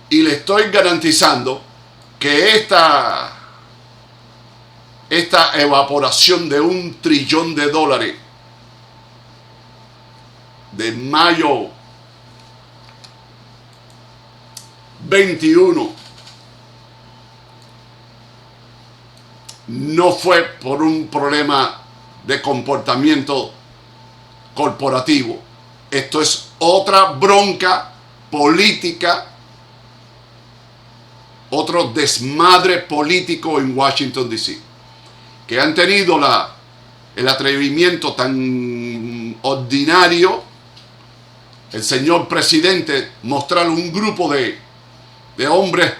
Y le estoy garantizando que esta evaporación de $1 trillón de mayo 21 no fue por un problema de comportamiento corporativo. Esto es otra bronca política, otro desmadre político en Washington, D.C., que han tenido el atrevimiento tan ordinario, el señor presidente, mostrar un grupo de hombres,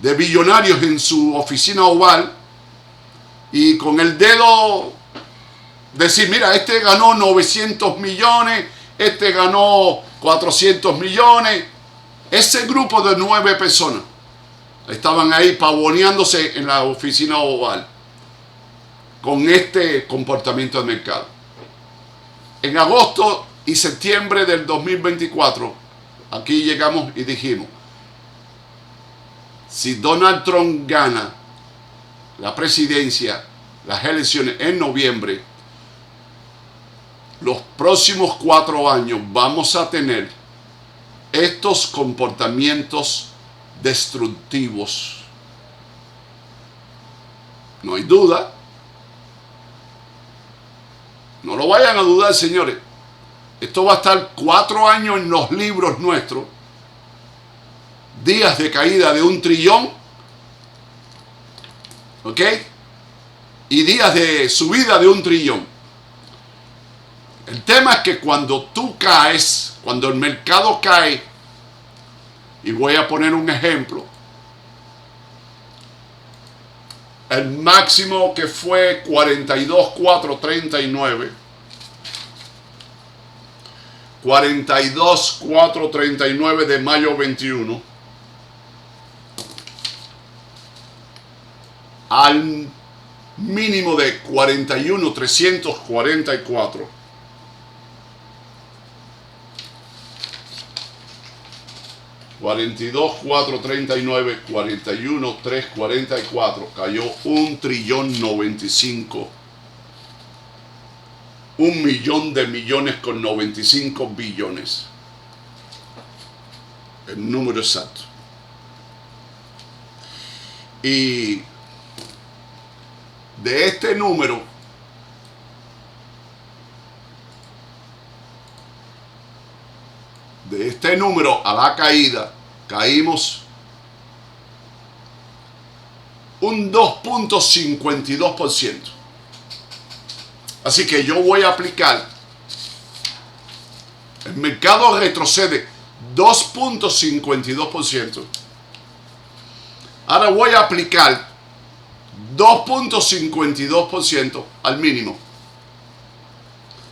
de billonarios en su oficina oval, y con el dedo decir, mira, este ganó 900 millones, este ganó 400 millones. Ese grupo de 9 personas estaban ahí pavoneándose en la oficina oval con este comportamiento de mercado. En agosto y septiembre del 2024, aquí llegamos y dijimos, si Donald Trump gana la presidencia, las elecciones en noviembre, los próximos 4 años vamos a tener estos comportamientos destructivos. No hay duda. No lo vayan a dudar, señores. Esto va a estar 4 años en los libros nuestros. Días de caída de $1 trillón. ¿Ok? Y días de subida de $1 trillón. El tema es que cuando tú caes, cuando el mercado cae, y voy a poner un ejemplo, el máximo que fue 42.439, 42.439 de mayo 21, al mínimo de 41.344, $42.439, 41.344, cayó $1.095 trillón, 1.000.000 de millones con 95 billones. El número exacto. Y de este número, a la caída, caímos un 2.52%. Así que yo voy a aplicar, el mercado retrocede 2.52%. Ahora voy a aplicar 2.52% al mínimo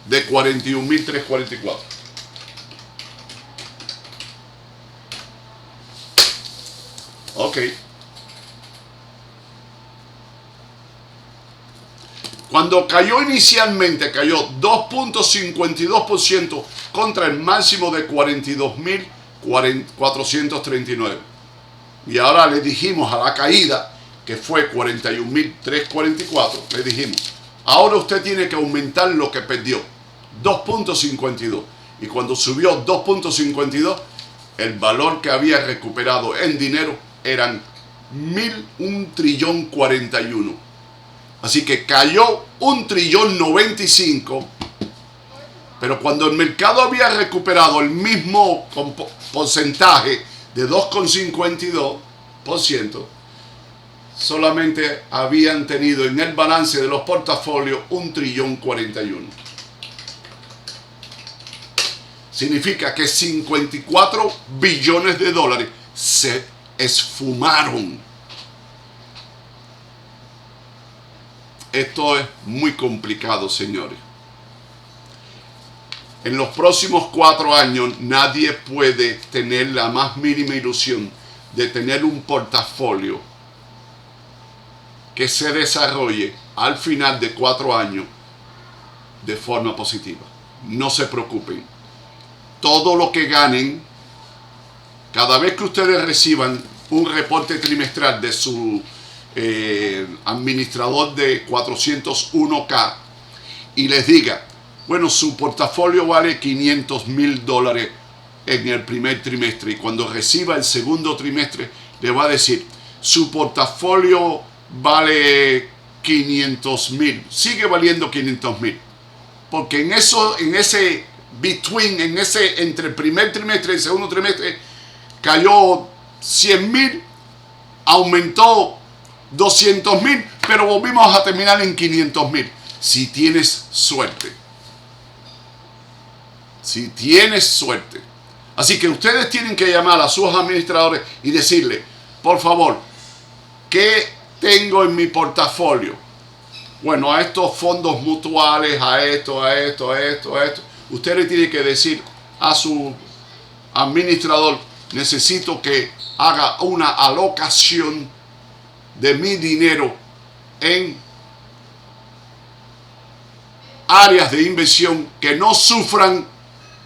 de 41.344. Ok. Cuando cayó inicialmente, cayó 2.52% contra el máximo de 42.439. Y ahora le dijimos a la caída, que fue 41.344, le dijimos, ahora usted tiene que aumentar lo que perdió, 2.52. Y cuando subió 2.52, el valor que había recuperado en dinero eran 1.041.041. Así que cayó 1.095.000.000, pero cuando el mercado había recuperado el mismo porcentaje de 2,52%, solamente habían tenido en el balance de los portafolios 1.041.000.000. Significa que 54 billones de dólares se esfumaron. Esto es muy complicado, señores. En los próximos 4 años nadie puede tener la más mínima ilusión de tener un portafolio que se desarrolle al final de 4 años de forma positiva. No se preocupen. Todo lo que ganen, cada vez que ustedes reciban un reporte trimestral de su administrador de 401k y les diga, bueno, su portafolio vale $500,000 en el primer trimestre, y cuando reciba el segundo trimestre le va a decir, su portafolio vale 500,000, sigue valiendo 500,000, porque en ese between, entre el primer trimestre y el segundo trimestre, cayó 100,000, aumentó 200,000, pero volvimos a terminar en 500,000. Si tienes suerte. Si tienes suerte. Así que ustedes tienen que llamar a sus administradores y decirle, por favor, ¿qué tengo en mi portafolio? Bueno, a estos fondos mutuales, a esto. Usted le tiene que decir a su administrador, necesito que haga una alocación de mi dinero en áreas de inversión que no sufran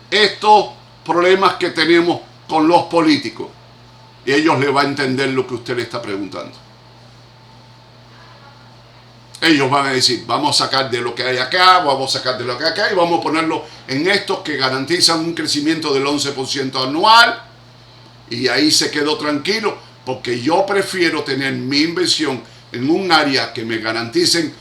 estos problemas que tenemos con los políticos. Y ellos le van a entender lo que usted le está preguntando. Ellos van a decir, vamos a sacar de lo que hay acá, vamos a sacar de lo que hay acá y vamos a ponerlo en estos que garantizan un crecimiento del 11% anual. Y ahí se quedó tranquilo, porque yo prefiero tener mi inversión en un área que me garanticen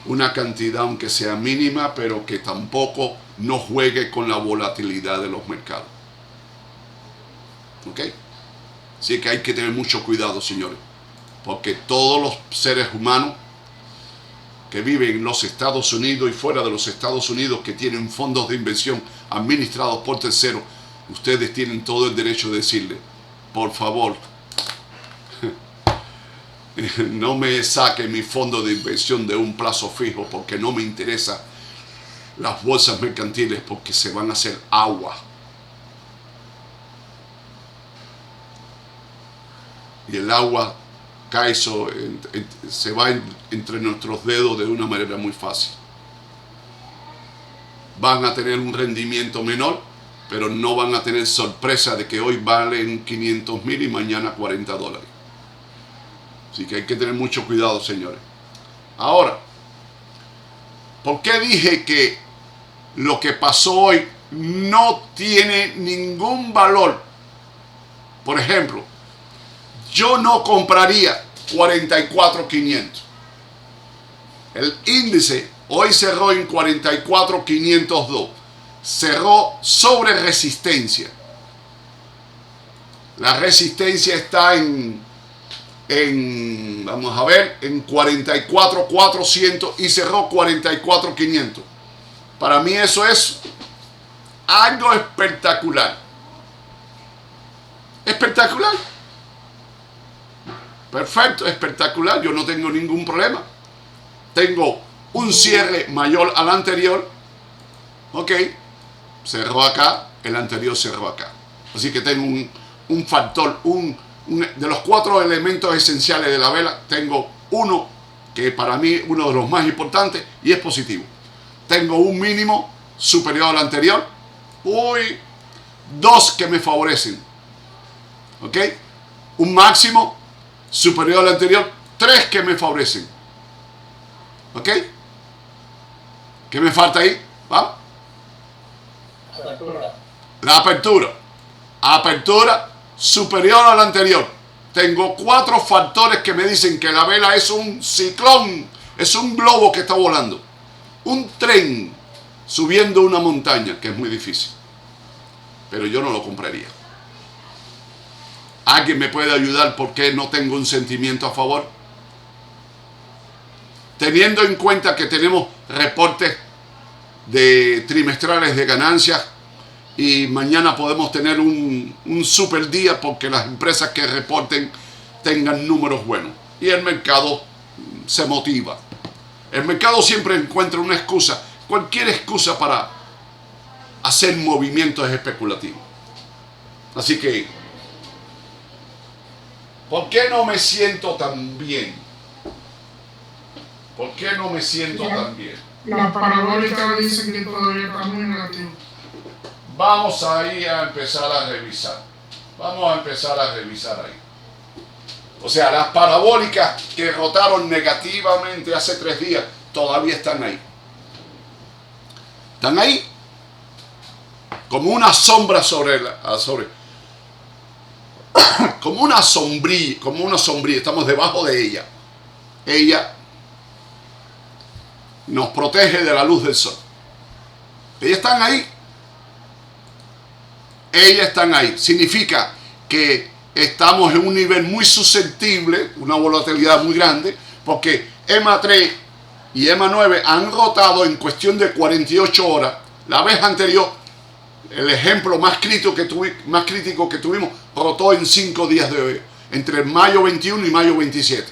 una cantidad, aunque sea mínima, pero que tampoco no juegue con la volatilidad de los mercados. ¿Ok? Así que hay que tener mucho cuidado, señores, porque todos los seres humanos que viven en los Estados Unidos y fuera de los Estados Unidos, que tienen fondos de inversión administrados por terceros, ustedes tienen todo el derecho de decirle, por favor, no me saque mi fondo de inversión de un plazo fijo, porque no me interesa las bolsas mercantiles, porque se van a hacer agua. Y el agua cae, se va entre nuestros dedos de una manera muy fácil. Van a tener un rendimiento menor, pero no van a tener sorpresa de que hoy valen 500,000 y mañana $40. Así que hay que tener mucho cuidado, señores. Ahora, ¿por qué dije que lo que pasó hoy no tiene ningún valor? Por ejemplo, yo no compraría 44,500. El índice hoy cerró en 44,502. Cerró sobre resistencia. La resistencia está vamos a ver, en 44,400 y cerró 44,500. Para mí eso es algo espectacular. Espectacular. Perfecto, espectacular. Yo no tengo ningún problema. Tengo un cierre mayor al anterior. Ok. Cerró acá, el anterior cerró acá. Así que tengo un factor, de los 4 elementos esenciales de la vela, tengo uno que para mí uno de los más importantes y es positivo. Tengo un mínimo superior al anterior. 2 que me favorecen. ¿Ok? Un máximo superior al anterior. 3 que me favorecen. ¿Ok? ¿Qué me falta ahí? ¿Va? La apertura. Apertura superior al anterior. tengo 4 factores que me dicen que la vela es un ciclón, es un globo que está volando, un tren subiendo una montaña, que es muy difícil, pero yo no lo compraría. ¿Alguien me puede ayudar por qué no tengo un sentimiento a favor? Teniendo en cuenta que tenemos reportes de trimestrales de ganancias y mañana podemos tener un super día porque las empresas que reporten tengan números buenos y el mercado se motiva. El mercado siempre encuentra una excusa, cualquier excusa para hacer movimientos especulativos. Así que, ¿por qué no me siento tan bien? ¿Por qué no me siento tan bien? La parabólica dice que todavía está muy negativo. Vamos ahí a empezar a revisar. Vamos a empezar a revisar ahí. O sea, las parabólicas que rotaron negativamente hace 3 días todavía están ahí. Están ahí. Como una sombra como una sombrilla, estamos debajo de ella. Ella nos protege de la luz del sol. Ellas están ahí. Ellas están ahí. Significa que estamos en un nivel muy susceptible, una volatilidad muy grande, porque EMA 3 y EMA 9 han rotado en cuestión de 48 horas. La vez anterior, el ejemplo más crítico que tuvimos, rotó en 5 días de hoy, entre mayo 21 y mayo 27.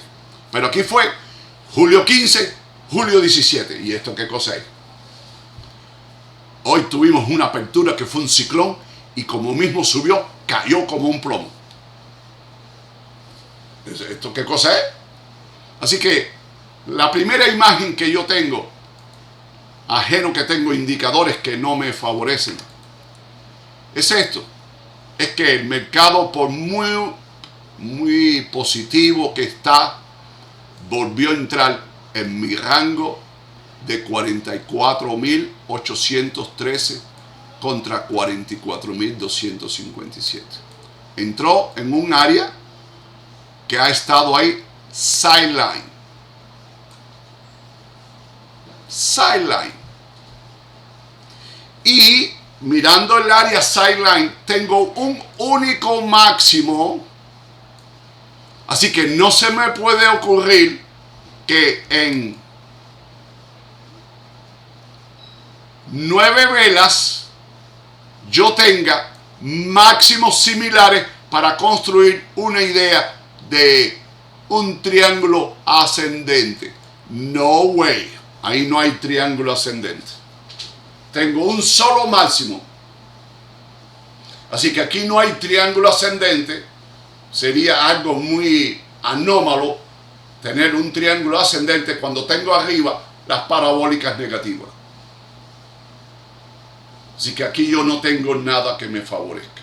Pero aquí fue julio 15, julio 17. ¿Y esto qué cosa es? Hoy tuvimos una apertura que fue un ciclón y como mismo subió, cayó como un plomo. ¿Esto qué cosa es? Así que la primera imagen que yo tengo, ajeno que tengo indicadores que no me favorecen, es esto. Es que el mercado, por muy positivo que está, volvió a entrar en mi rango de 44.813 contra 44.257. Entró en un área que ha estado ahí sideline. Y mirando el área sideline, tengo un único máximo. Así que no se me puede ocurrir que en 9 velas yo tenga máximos similares para construir una idea de un triángulo ascendente. No way. Ahí no hay triángulo ascendente. Tengo un solo máximo. Así que aquí no hay triángulo ascendente. Sería algo muy anómalo tener un triángulo ascendente cuando tengo arriba las parabólicas negativas. Así que aquí yo no tengo nada que me favorezca.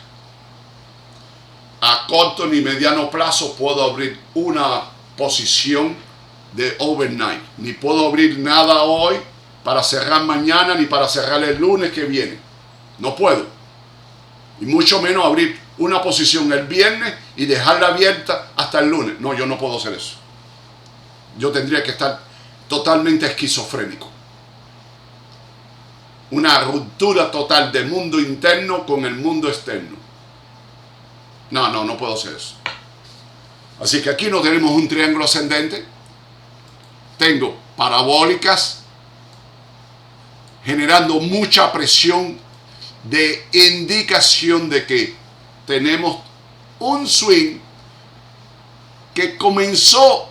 A corto ni mediano plazo puedo abrir una posición de overnight. Ni puedo abrir nada hoy para cerrar mañana ni para cerrar el lunes que viene. No puedo. Y mucho menos abrir una posición el viernes y dejarla abierta hasta el lunes. No, yo no puedo hacer eso. Yo tendría que estar totalmente esquizofrénico. Una ruptura total del mundo interno con el mundo externo. No puedo hacer eso. Así que aquí no tenemos un triángulo ascendente. Tengo parabólicas generando mucha presión de indicación de que tenemos un swing que comenzó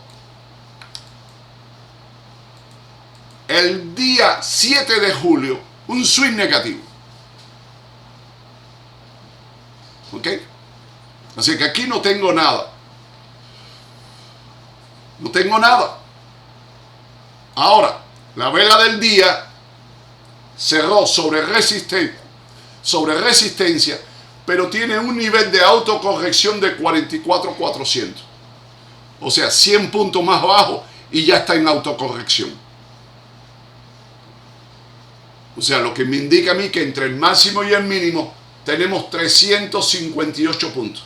el día 7 de julio, un swing negativo. ¿Ok? Así que aquí no tengo nada. No tengo nada. Ahora, la vela del día cerró sobre resistencia, pero tiene un nivel de autocorrección de 44.400. O sea, 100 puntos más bajo y ya está en autocorrección. O sea, lo que me indica a mí que entre el máximo y el mínimo tenemos 358 puntos.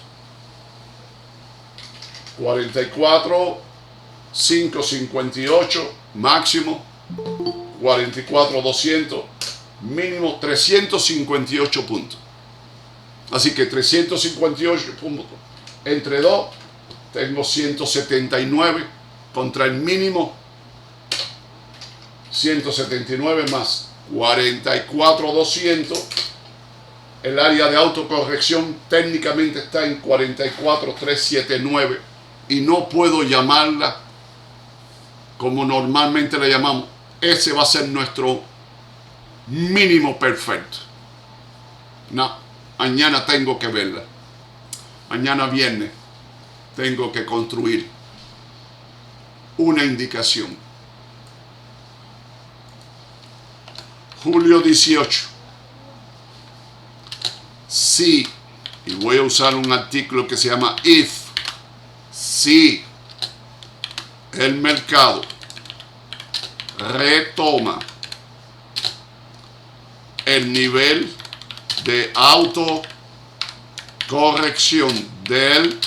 44,558 máximo, 44,200 mínimo, 358 puntos. Así que 358 puntos entre 2, tengo 179 contra el mínimo, 179 más 44,200. El área de autocorrección técnicamente está en 44,379 y no puedo llamarla como normalmente la llamamos. Ese va a ser nuestro mínimo perfecto. No, mañana tengo que verla. Mañana viernes tengo que construir una indicación. Julio 18. Sí, y voy a usar un artículo que se llama if. Si el mercado retoma el nivel de autocorrección del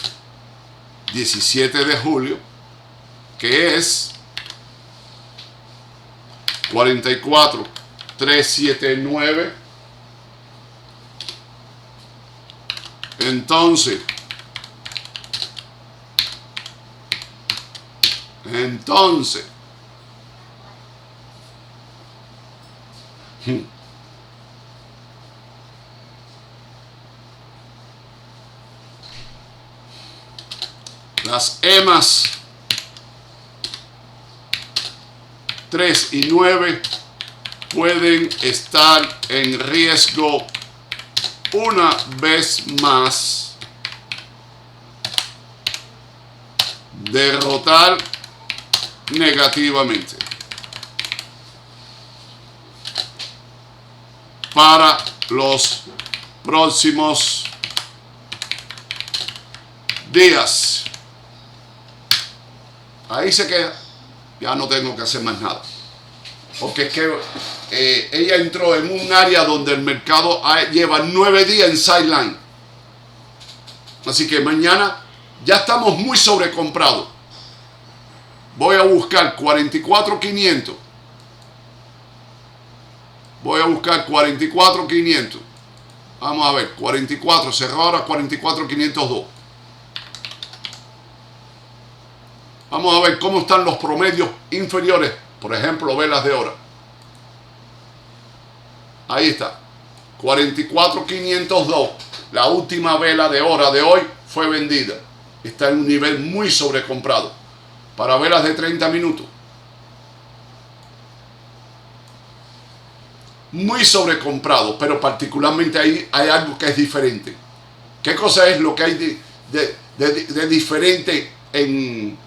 17 de julio, que es 44,379, entonces las EMAs 3 y 9 pueden estar en riesgo una vez más de rotar negativamente para los próximos días. Ahí se queda. Ya no tengo que hacer más nada. Porque es que ella entró en un área donde el mercado lleva 9 días en sideline. Así que mañana ya estamos muy sobrecomprados. Voy a buscar 44,500. Voy a buscar 44,500. Vamos a ver, 44, cerró ahora 44,502. Vamos a ver cómo están los promedios inferiores. Por ejemplo, velas de hora. Ahí está. 44,502. La última vela de hora de hoy fue vendida. Está en un nivel muy sobrecomprado. Para velas de 30 minutos. Muy sobrecomprado. Pero particularmente ahí hay algo que es diferente. ¿Qué cosa es lo que hay de diferente en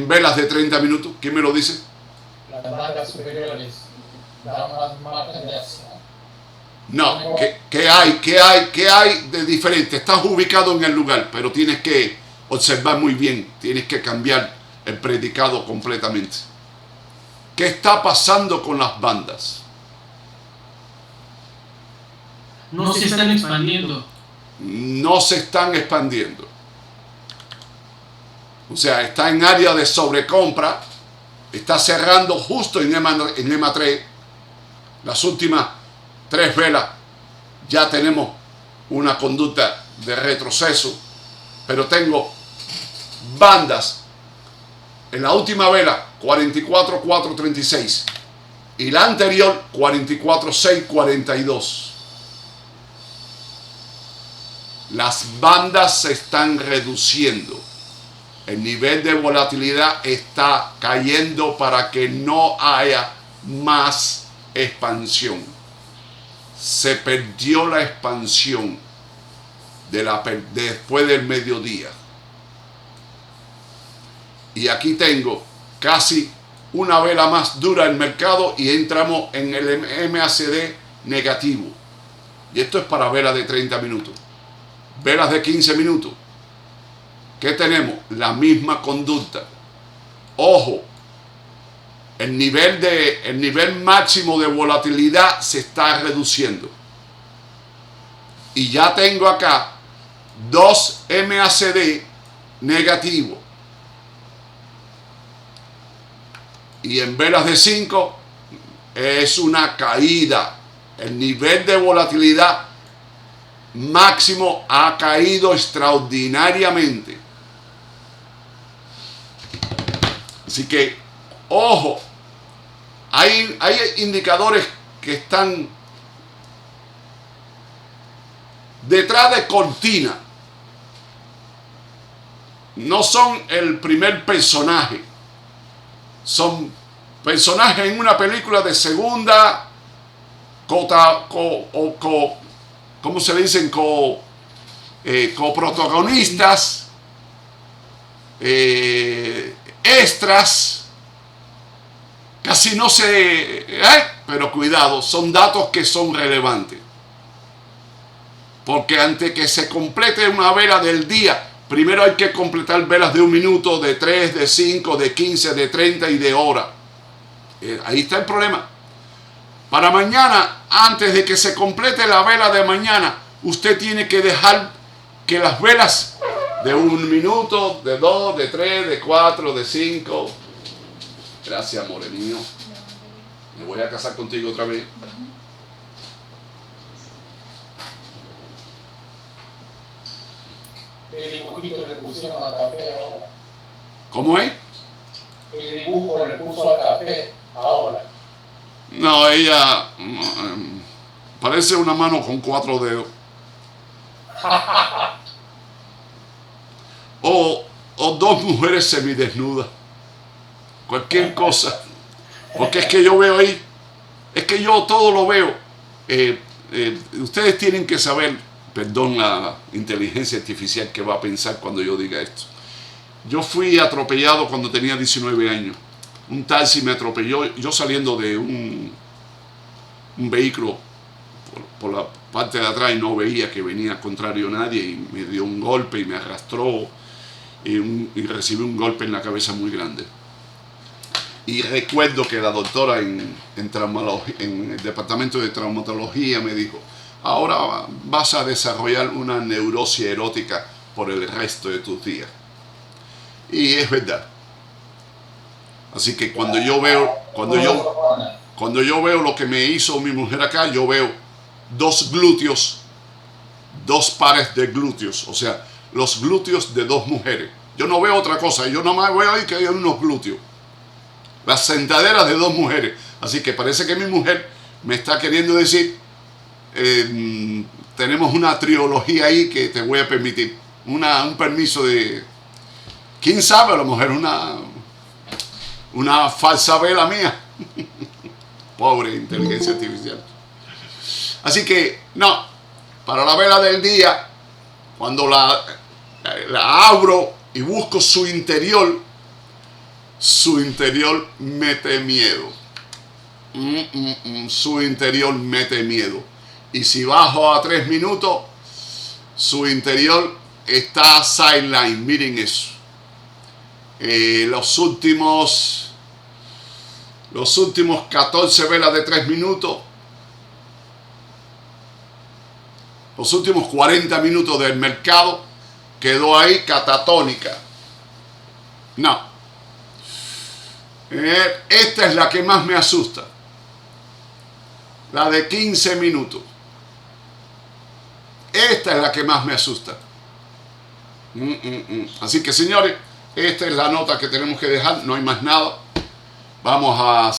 velas de 30 minutos? ¿Quién me lo dice? Las bandas superiores dan más margen de acción. No, ¿qué hay de diferente? Estás ubicado en el lugar, pero tienes que observar muy bien, tienes que cambiar el predicado completamente. ¿Qué está pasando con las bandas? No se están expandiendo. No se están expandiendo. O sea, está en área de sobrecompra, está cerrando justo en EMA 3. Las últimas 3 velas ya tenemos una conducta de retroceso, pero tengo bandas en la última vela 44,436 y la anterior 44,642. Las bandas se están reduciendo. El nivel de volatilidad está cayendo para que no haya más expansión. Se perdió la expansión después del mediodía. Y aquí tengo casi una vela más dura el mercado y entramos en el MACD negativo. Y esto es para velas de 30 minutos. Velas de 15 minutos. ¿Qué tenemos? La misma conducta. Ojo, el nivel máximo de volatilidad se está reduciendo. Y ya tengo acá 2 MACD negativos. y en velas de 5 es una caída. El nivel de volatilidad máximo ha caído extraordinariamente. Así que, ojo, hay indicadores que están detrás de cortina. No son el primer personaje. Son personajes en una película de segunda, ¿cómo se dicen? Coprotagonistas, extras, casi no se... pero cuidado, son datos que son relevantes. Porque antes que se complete una vela del día, primero hay que completar velas de 1 minuto, de 3, de 5, de 15, de 30 y de hora. Ahí está el problema. Para mañana, antes de que se complete la vela de mañana, usted tiene que dejar que las velas de 1 minuto, de 2, de 3, de 4, de 5. Gracias, amor mío. Me voy a casar contigo otra vez. El dibujito le pusieron al café ahora. ¿Cómo es? El dibujo le puso al café ahora. No, ella parece una mano con 4 dedos. O 2 mujeres semidesnudas. Cualquier cosa. Porque es que yo veo ahí, es que yo todo lo veo. Ustedes tienen que saber, perdón la inteligencia artificial que va a pensar cuando yo diga esto. Yo fui atropellado cuando tenía 19 años. Un taxi me atropelló, yo saliendo de un vehículo por la parte de atrás y no veía que venía contrario a nadie y me dio un golpe y me arrastró y recibí un golpe en la cabeza muy grande. Y recuerdo que la doctora en el departamento de traumatología me dijo: ahora vas a desarrollar una neurosis erótica por el resto de tus días. Y es verdad. Así que cuando yo veo lo que me hizo mi mujer acá, yo veo 2 glúteos, 2 pares de glúteos, o sea, los glúteos de 2 mujeres. Yo no veo otra cosa, yo nomás veo ahí que hay unos glúteos. Las sentaderas de 2 mujeres. Así que parece que mi mujer me está queriendo decir, tenemos una trilogía ahí que te voy a permitir. Un permiso de, quién sabe, a lo mejor una falsa vela mía. Pobre inteligencia artificial. Así que, no, para la vela del día, cuando la abro y busco su interior mete miedo. Su interior mete miedo. Y si bajo a 3 minutos, su interior está sideline. Miren eso. Los últimos 14 velas de 3 minutos, los últimos 40 minutos del mercado, quedó ahí catatónica. No. Esta es la que más me asusta. La de 15 minutos. Esta es la que más me asusta. Así que, señores, esta es la nota que tenemos que dejar. No hay más nada. Vamos a